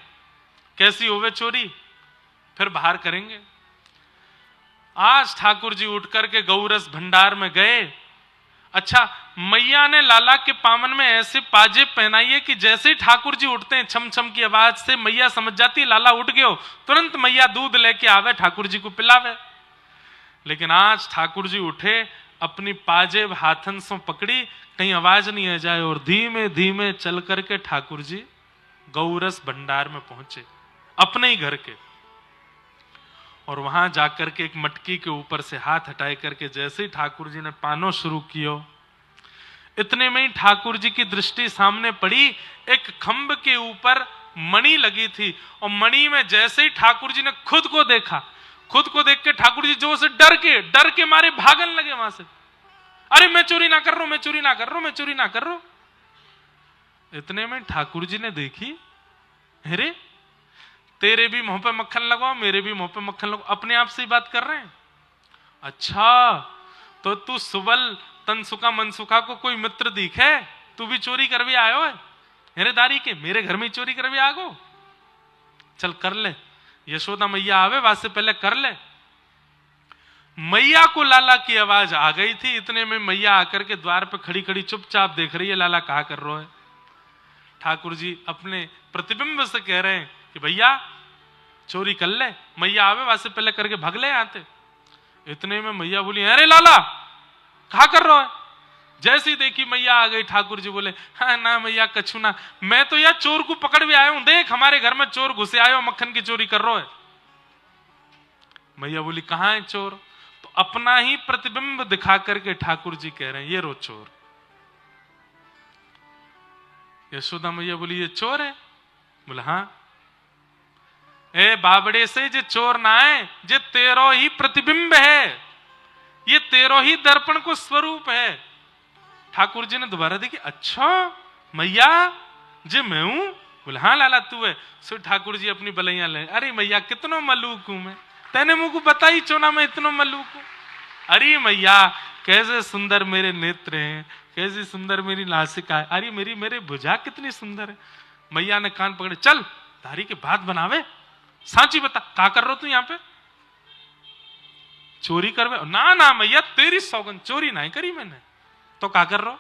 कैसी होवे चोरी, फिर बाहर करेंगे। आज ठाकुर जी उठ करके गौरस भंडार में गए। अच्छा, मैया ने लाला के पामन में ऐसे पाजेब पहनाइए कि जैसे ही ठाकुर जी उठते हैं छम छम की आवाज से मैया समझ जाती लाला उठ गयो, तुरंत मैया दूध लेके आवे ठाकुर जी को पिलावे। लेकिन आज ठाकुर जी उठे, अपनी पाजेब हाथन से पकड़ी, कहीं आवाज नहीं आ जाए, और धीमे धीमे चल करके ठाकुर जी गौरस भंडार में पहुंचे, अपने ही घर के। और वहां जाकर के एक मटकी के ऊपर से हाथ हटाए करके जैसे ही ठाकुर जी ने पानो शुरू कियो, इतने में ही ठाकुर जी की दृष्टि सामने पड़ी, एक खंभ के ऊपर मणि लगी थी, और मणि में जैसे ही ठाकुर जी ने खुद को देखा, खुद को देख के ठाकुर जी जोर से डर के मारे भागने लगे वहां से। अरे मैं चोरी ना कर रहा हूं, मैं चोरी ना कर रहा हूं, मैं चोरी ना कर रहा हूं। इतने में ठाकुर जी ने देखी, अरे तेरे भी मुंह पे मक्खन लगाओ, मेरे भी मुंह पे मक्खन लगाओ, अपने आप से ही बात कर रहे हैं। अच्छा, तो तू सुबल तनसुखा मनसुखा को कोई मित्र दिखे, तू भी चोरी कर भी आयो है मेरे दारी के, मेरे घर में चोरी कर भी आगो, चल कर ले, यशोदा मैया आवे वासे पहले कर ले। मैया को लाला की आवाज आ गई थी, इतने में मैया आकर के द्वार पे खड़ी खड़ी चुपचाप देख रही है, लाला कहा कर रहा है। ठाकुर जी अपने प्रतिबिंब से कह रहे हैं कि भैया चोरी कर ले, मैया आवे वासे पहले करके भाग ले आते। इतने में मैया बोली, अरे लाला कहा कर रहा है। जैसे ही देखी मैया आ गई, ठाकुर जी बोले, हाँ ना मैया कछु ना, मैं तो यार चोर को पकड़ भी आया हूं, देख हमारे घर में चोर घुसे आयो, मक्खन की चोरी कर रहा है। मैया बोली, कहां है चोर? तो अपना ही प्रतिबिंब दिखा करके ठाकुर जी कह रहे हैं, ये रो चोर। यशोदा मैया बोली, ये चोर है? बोला हाँ। ए बाबड़े से जे चोर ना है, जे तेरो ही प्रतिबिंब है, ये तेरो ही दर्पण को स्वरूप है। ठाकुर जी ने दोबारा देखी, अच्छा मैया जे मैं हूं? बोले हाँ लाला तू है। सो ठाकुर जी अपनी बलैया ले, अरे मैया कितनो मलूक हूं मैं, तेने मुझको बताई चोना मैं इतनो मलूक हूं। अरे मैया कैसे सुंदर मेरे नेत्र हैं, कैसी सुंदर मेरी नासिका है, अरे मेरे भुजा कितनी सुंदर है। मैया ने कान पकड़े, चल धारी के बात बनावे, सांची बता क्या कर रहा तू यहाँ पे? चोरी करवे? ना ना मैया तेरी सौगंध, चोरी नहीं करी मैंने। तो क्या कर रहा?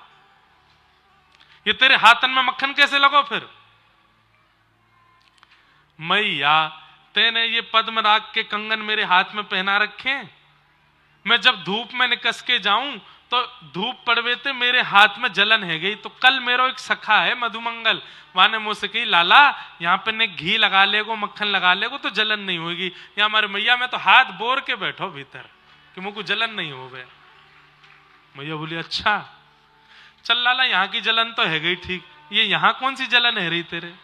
ये तेरे हाथन में मक्खन कैसे लगो फिर? मैया तेने ये पद्मराग के कंगन मेरे हाथ में पहना रखे, मैं जब धूप में निकस के जाऊं तो धूप पड़वे ते मेरे हाथ में जलन है गई। तो कल मेरा एक सखा है मधुमंगल, वाने मुझसे कही लाला यहाँ पे ने घी लगा लेगो, मक्खन लगा लेगो तो जलन नहीं होगी। या हमारे मैया में तो हाथ बोर के बैठो भीतर कि मुझको जलन नहीं हो गया। मैया बोली अच्छा चल लाला, यहाँ की जलन तो है गई ठीक, ये यहाँ कौन सी जलन है रही तेरे?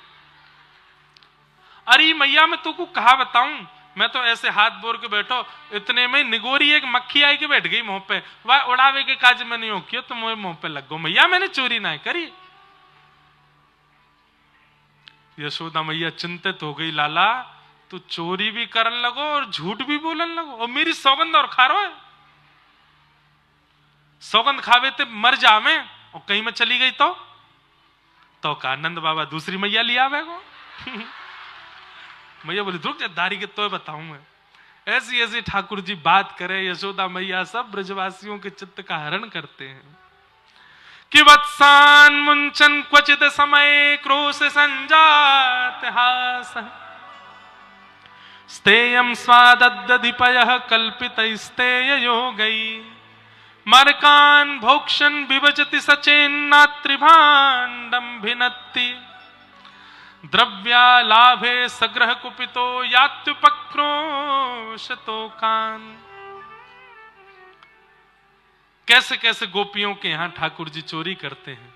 अरे मैया मैं तुमको कहा बताऊं, मैं तो ऐसे हाथ बोर के बैठो, इतने में निगोरी एक मक्खी आई के बैठ गई मुंह पे, वह उड़ावे के काज में नहीं हो क्यों तो मुझे मुंह पे लग गो। मैया मैंने चोरी ना करी। यशोदा मैया चिंतित हो गई, लाला तू चोरी भी करन लगो और झूठ भी बोलन लगो, और मेरी सौगंध और खा रहा है। सौगंध खावे ते मर जावे, और कहीं में चली गई तो का आनंद बाबा दूसरी मैया लिया आवेगो। मैया बोली रुक जा दारी के तो बताऊं मैं। ऐसी ऐसी ठाकुर जी बात करे, यशोदा मैया सब ब्रजवासियों के चित्त का हरण करते हैं कि वत्सान मुंचन क्वचित समय क्रोश संजात हास स्तेयम स्वादद्दधिपयः कल्पित स्तेय योगई मरकान भोक्षण विभजति सचेन्नात्रिभाण्डं भिनत्ति द्रव्या लाभे सग्रह कुपितो यात्युपक्रोशतो कान। कैसे कैसे गोपियों के यहाँ ठाकुर जी चोरी करते हैं,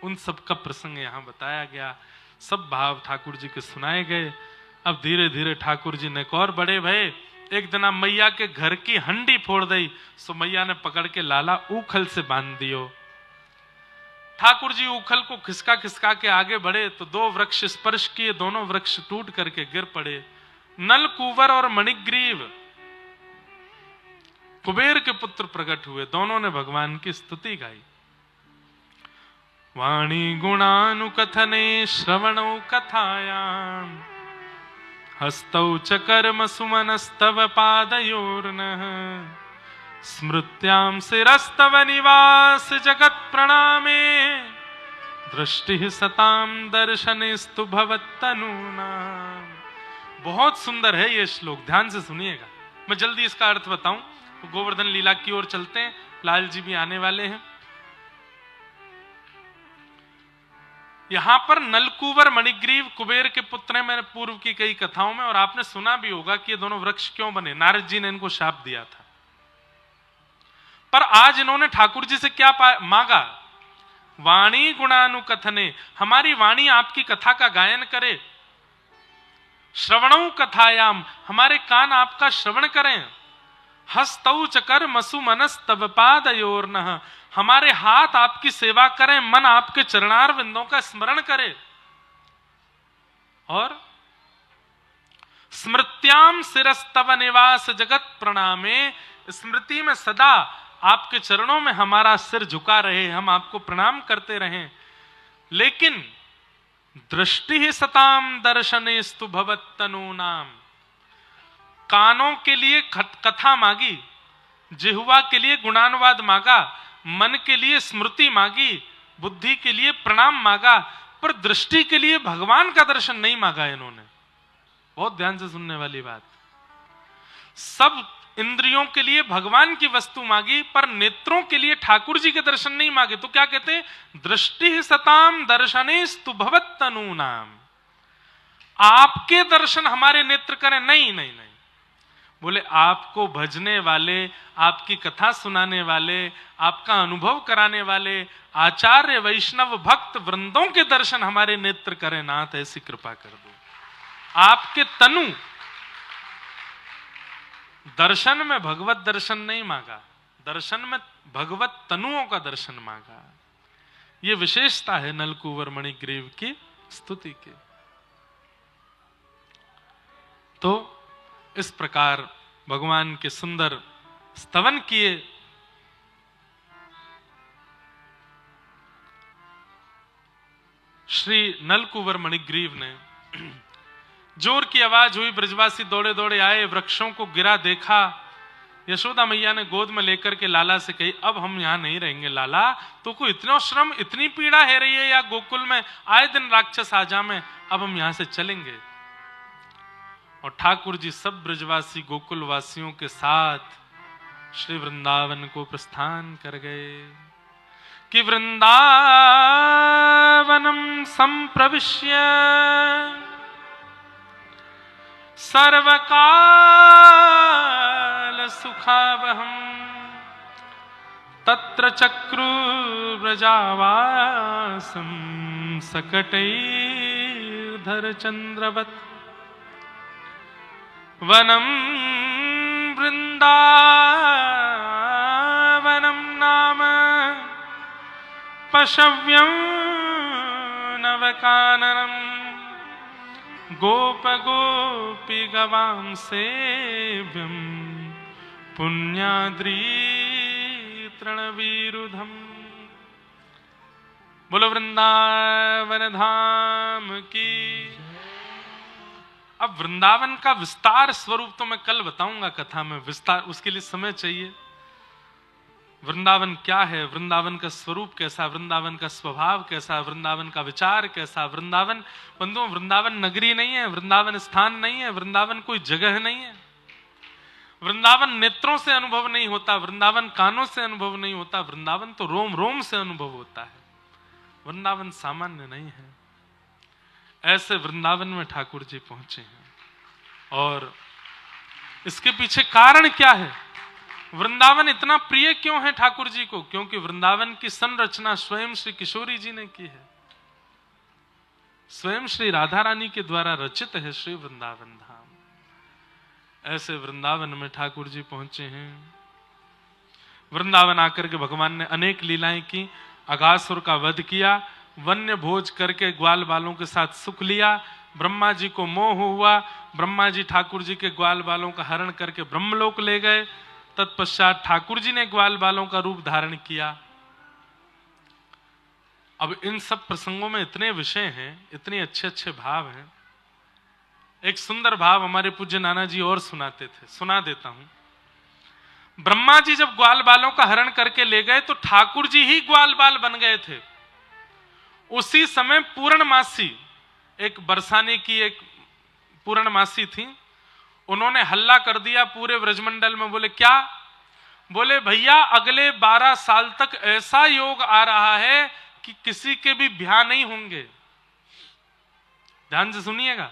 उन सब का प्रसंग यहाँ बताया गया, सब भाव ठाकुर जी के सुनाए गए। अब धीरे धीरे ठाकुर जी ने और बड़े भय, एक दिन मैया के घर की हंडी फोड़ दी, सो मैया ने पकड़ के लाला उखल से बांध दियो। ठाकुर जी उखल को खिसका खिसका के आगे बढ़े तो दो वृक्ष स्पर्श किए, दोनों वृक्ष टूट करके गिर पड़े। नल कुंवर और मणिग्रीव कुबेर के पुत्र प्रकट हुए, दोनों ने भगवान की स्तुति गाई। वाणी गुणानुकथने श्रवणौ कथायाम् हस्तौ च कर्म सुमनस्तव पादयोर्नः स्मृत्यां शिरस्तव निवास जगत प्रणामे दृष्टि सताम दर्शनेस्तु भवत्तनूनाम्। बहुत सुंदर है ये श्लोक, ध्यान से सुनिएगा। मैं जल्दी इसका अर्थ बताऊं। तो गोवर्धन लीला की ओर चलते हैं, लाल जी भी आने वाले हैं। यहां पर नलकूवर मणिग्रीव कुबेर के पुत्र हैं, मैंने पूर्व की कई कथाओं में, और आपने सुना भी होगा कि ये दोनों वृक्ष क्यों बने। नारद जी ने इनको शाप दिया था, पर आज इन्होंने ठाकुर जी से क्या मांगा? वाणी गुणानुकथने, हमारी वाणी आपकी कथा का गायन करे। श्रवणौ कथायाम, हमारे कान आपका श्रवण करें। हस्तौ च कर्मसु मनस्तव पादयोर्नः, हमारे हाथ आपकी सेवा करें, मन आपके चरणार बिंदों का स्मरण करे। और स्मृत्याम शिरस्तव निवास जगत प्रणामे, स्मृति में सदा आपके चरणों में हमारा सिर झुका रहे, हम आपको प्रणाम करते रहें। लेकिन दृष्टि ही सताम दर्शनेस्तु भवत्तनूनाम, कानों के लिए कथा मांगी, जिह्वा के लिए गुणानुवाद मांगा, मन के लिए स्मृति मांगी, बुद्धि के लिए प्रणाम मांगा, पर दृष्टि के लिए भगवान का दर्शन नहीं मांगा इन्होंने। बहुत ध्यान से सुनने वाली बात। सब इंद्रियों के लिए भगवान की वस्तु मांगी, पर नेत्रों के लिए ठाकुर जी के दर्शन नहीं मांगे। तो क्या कहते हैं? दृष्टि सताम दर्शनेस्तु भवत्तनूनाम, आपके दर्शन हमारे नेत्र करें। नहीं नहीं नहीं, बोले आपको भजने वाले, आपकी कथा सुनाने वाले, आपका अनुभव कराने वाले आचार्य वैष्णव भक्त वृंदों के दर्शन हमारे नेत्र करें नाथ, ऐसी कृपा कर दो। आपके तनु दर्शन में भगवत दर्शन नहीं मांगा, दर्शन में भगवत तनुओं का दर्शन मांगा। यह विशेषता है नलकूवर मणिग्रीव की स्तुति के। तो इस प्रकार भगवान के सुंदर स्तवन किए। श्री नलकूवर मणिग्रीव ने, जोर की आवाज हुई, ब्रजवासी दौड़े दौड़े आए, वृक्षों को गिरा देखा। यशोदा मैया ने गोद में लेकर के लाला से कही, अब हम यहां नहीं रहेंगे लाला, तो कोई इतना श्रम, इतनी पीड़ा है रही है या गोकुल में आए दिन राक्षस आजा में, अब हम यहां से चलेंगे। और ठाकुर जी सब ब्रजवासी गोकुल वासियों के साथ श्री वृंदावन को प्रस्थान कर गए। कि वृंदावनम संप्रविश्य सर्वकाल सुखावहम तत्र चक्रु व्रजावासम सकटैर्धर चंद्रवत् वनम वृंदावनम नाम पशव्यं नवकाननम गोप गोपी गवां सेव्यं पुण्याद्री तृणवीरुधम। बोलो वृंदावन धाम की। अब वृंदावन का विस्तार स्वरूप तो मैं कल बताऊंगा कथा में, विस्तार उसके लिए समय चाहिए। वृंदावन क्या है, वृंदावन का स्वरूप कैसा, वृंदावन का स्वभाव कैसा, वृंदावन का विचार कैसा। वृंदावन बंधुओं, वृंदावन नगरी नहीं है, वृंदावन स्थान नहीं है, वृंदावन कोई जगह नहीं है। वृंदावन नेत्रों से अनुभव नहीं होता, वृंदावन कानों से अनुभव नहीं होता, वृंदावन तो रोम रोम से अनुभव होता है। वृंदावन सामान्य नहीं है। ऐसे वृंदावन में ठाकुर जी पहुंचे हैं। और इसके पीछे कारण क्या है? वृंदावन इतना प्रिय क्यों है ठाकुर जी को? क्योंकि वृंदावन की संरचना स्वयं श्री किशोरी जी ने की है, स्वयं श्री राधा रानी के द्वारा रचित है श्री वृंदावन धाम। ऐसे वृंदावन में ठाकुर जी पहुंचे हैं। वृंदावन आकर के भगवान ने अनेक लीलाएं की। अघासुर का वध किया, वन्य भोज करके ग्वाल बालों के साथ सुख लिया। ब्रह्मा जी को मोह हुआ, ब्रह्मा जी ठाकुर जी के ग्वाल बालों का हरण करके ब्रह्मलोक ले गए। तत्पश्चात ठाकुर जी ने ग्वाल बालों का रूप धारण किया। अब इन सब प्रसंगों में इतने विषय हैं, इतने अच्छे अच्छे भाव हैं। एक सुंदर भाव हमारे पूज्य नाना जी और सुनाते थे, सुना देता हूं। ब्रह्मा जी जब ग्वाल बालों का हरण करके ले गए तो ठाकुर जी ही ग्वाल बाल बन गए थे। उसी समय पूर्णमासी, एक बरसाने की एक पूर्णमासी थी, उन्होंने हल्ला कर दिया पूरे ब्रजमंडल में। बोले क्या? बोले भैया अगले 12 साल तक ऐसा योग आ रहा है कि किसी के भी ब्याह नहीं होंगे। ध्यान से सुनिएगा।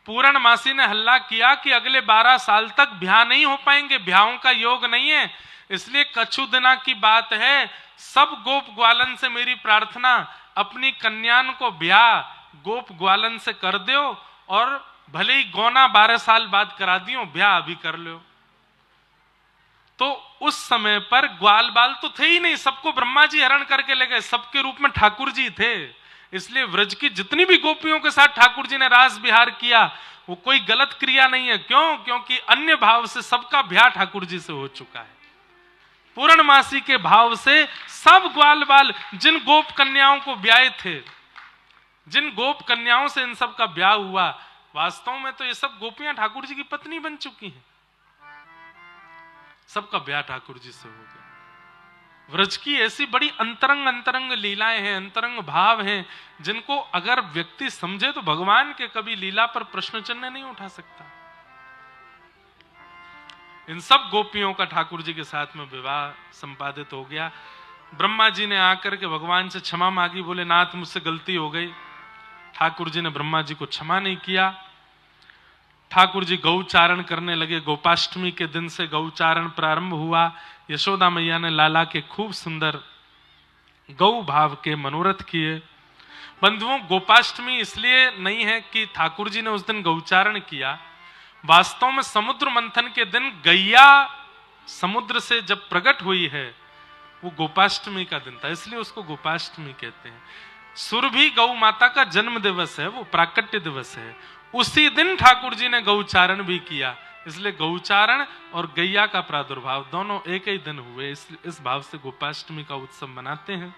पूर्णमासी ने हल्ला किया कि अगले 12 साल तक ब्याह नहीं हो पाएंगे, ब्याहों का योग नहीं है। इसलिए कछु दिना की बात है, सब गोप ग्वालन से मेरी प्रार्थना, अपनी कन्यान को ब्याह गोप ग्वालन से कर दो, और भले ही गौना 12 साल बाद करा दियो, ब्याह अभी कर लो। तो उस समय पर ग्वाल बाल तो थे ही नहीं, सबको ब्रह्मा जी हरण करके ले गए, सबके रूप में ठाकुर जी थे। इसलिए व्रज की जितनी भी गोपियों के साथ ठाकुर जी ने रास विहार किया, वो कोई गलत क्रिया नहीं है। क्यों? क्योंकि अन्य भाव से सबका ब्याह ठाकुर जी से हो चुका है। पूर्णमासी के भाव से सब ग्वाल बाल जिन गोप कन्याओं को ब्याहे थे, जिन गोप कन्याओं से इन सब का ब्याह हुआ, वास्तव में तो ये सब गोपियां ठाकुर जी की पत्नी बन चुकी हैं। सबका ब्याह ठाकुर जी से हो गया। व्रज की ऐसी बड़ी अंतरंग अंतरंग लीलाएं हैं, अंतरंग भाव हैं, जिनको अगर व्यक्ति समझे तो भगवान के कभी लीला पर प्रश्न चिन्ह नहीं उठा सकता। इन सब गोपियों का ठाकुर जी के साथ में विवाह संपादित हो गया। ब्रह्मा जी ने आकर के भगवान से क्षमा मांगी, बोले नाथ मुझसे गलती हो गई। ठाकुर जी ने ब्रह्मा जी को क्षमा नहीं किया। ठाकुर जी गौचारण करने लगे। गोपाष्टमी के दिन से गौचारण प्रारंभ हुआ। यशोदा मैया ने लाला के खूब सुंदर गौ भाव के मनोरथ किए। बंधुओं, गोपाष्टमी इसलिए नहीं है कि ठाकुर जी ने उस दिन गौचारण किया। वास्तव में समुद्र मंथन के दिन गैया समुद्र से जब प्रकट हुई है, वो गोपाष्टमी का दिन था, इसलिए उसको गोपाष्टमी कहते हैं। सुरभि गौ माता का जन्म दिवस है, वो प्राकट्य दिवस है। उसी दिन ठाकुर जी ने गौचारण भी किया, इसलिए गौचारण और गैया का प्रादुर्भाव दोनों एक ही दिन हुए। इस भाव से गोपाष्टमी का उत्सव मनाते हैं।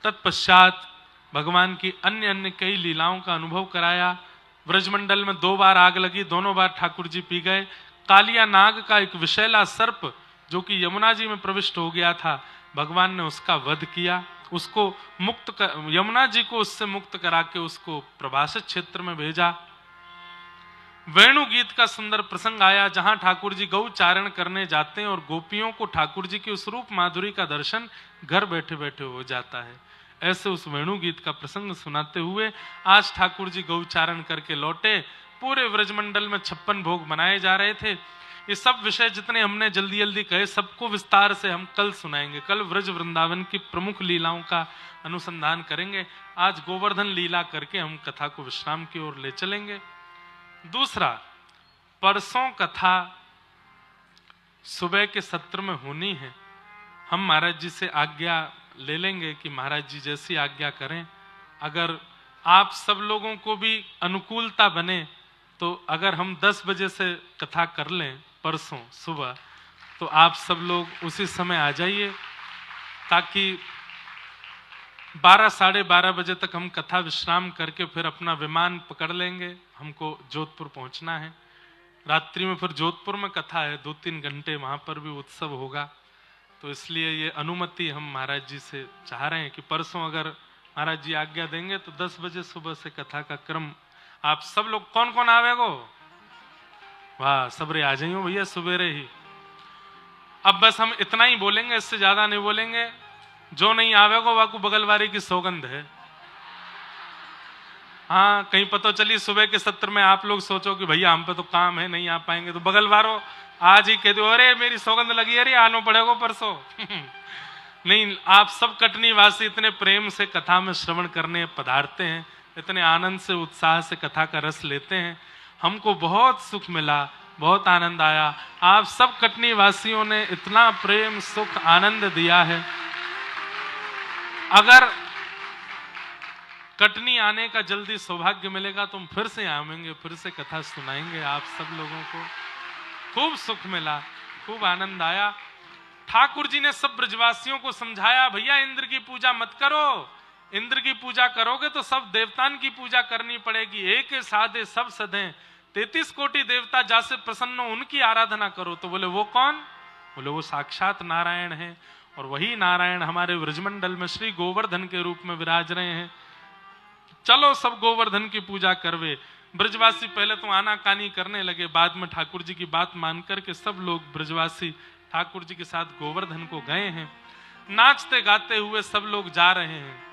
तत्पश्चात भगवान की अन्य अन्य कई लीलाओं का अनुभव कराया। ब्रजमंडल में 2 बार आग लगी, दोनों बार ठाकुर जी पी गए। कालिया नाग का एक विषैला सर्प जो कि यमुना जी में प्रविष्ट हो गया था, भगवान ने उसका वध किया। उसको यमुना जी को उससे मुक्त करा के उसको प्रभाषित क्षेत्र में भेजा। वेणु गीत का सुंदर प्रसंग आया, जहां ठाकुर जी गौचारण करने जाते हैं और गोपियों को ठाकुर जी की उस रूप माधुरी का दर्शन घर बैठे बैठे हो जाता है। ऐसे उस वेणु गीत का प्रसंग सुनाते हुए आज ठाकुर जी गौचारण करके लौटे। पूरे व्रजमंडल में 56 भोग मनाए जा रहे थे। ये सब विषय जितने हमने जल्दी जल्दी कहे, सबको विस्तार से हम कल सुनाएंगे। कल व्रज वृंदावन की प्रमुख लीलाओं का अनुसंधान करेंगे। आज गोवर्धन लीला करके हम कथा को विश्राम की ओर ले चलेंगे। दूसरा, परसों कथा सुबह के सत्र में होनी है। हम महाराज जी से आज्ञा ले लेंगे कि महाराज जी जैसी आज्ञा करें। अगर आप सब लोगों को भी अनुकूलता बने तो अगर हम 10 बजे से कथा कर लें परसों सुबह, तो आप सब लोग उसी समय आ जाइए, ताकि 12 साढ़े 12 बजे तक हम कथा विश्राम करके फिर अपना विमान पकड़ लेंगे। हमको जोधपुर पहुंचना है। रात्रि में फिर जोधपुर में कथा है, 2-3 घंटे वहां पर भी उत्सव होगा। तो इसलिए ये अनुमति हम महाराज जी से चाह रहे हैं कि परसों अगर महाराज जी आज्ञा देंगे तो 10 बजे सुबह से कथा का क्रम। आप सब लोग कौन कौन आवेगो? वाह, सबरे आ जाइयो भैया सुबेरे ही। अब बस हम इतना ही बोलेंगे, इससे ज्यादा नहीं बोलेंगे। जो नहीं आवेगो वाकू बगलवारी की सौगंध है। हाँ, कहीं पता चली सुबह के सत्र में आप लोग सोचो कि भैया हम पे तो काम है, नहीं आ पाएंगे, तो बगलवारो आज ही कह दो, अरे मेरी सौगंध लगी, अरे आनो पड़ेगा परसों। नहीं, आप सब कटनी वासी इतने प्रेम से कथा में श्रवण करने पधारते हैं, इतने आनंद से उत्साह से कथा का रस लेते हैं। हमको बहुत सुख मिला, बहुत आनंद आया। आप सब कटनी वासियों ने इतना प्रेम सुख आनंद दिया है। अगर कटनी आने का जल्दी सौभाग्य मिलेगा, तुम फिर से आवेंगे, फिर से कथा सुनाएंगे आप सब लोगों को। खूब सुख मिला, खूब आनंद आया। ठाकुर जी ने सब ब्रजवासियों को समझाया, भैया इंद्र की पूजा मत करो, इंद्र की पूजा करोगे तो सब देवतान की पूजा करनी पड़ेगी। एक साधे सब सधे, 33 कोटि देवता जासे प्रसन्न हो उनकी आराधना करो। तो बोले वो कौन? बोले वो साक्षात नारायण है, और वही नारायण हमारे ब्रजमंडल में श्री गोवर्धन के रूप में विराज रहे हैं। चलो सब गोवर्धन की पूजा करवे। ब्रजवासी पहले तो आनाकानी करने लगे, बाद में ठाकुर जी की बात मान करके सब लोग ब्रजवासी ठाकुर जी के साथ गोवर्धन को गए हैं। नाचते गाते हुए सब लोग जा रहे हैं।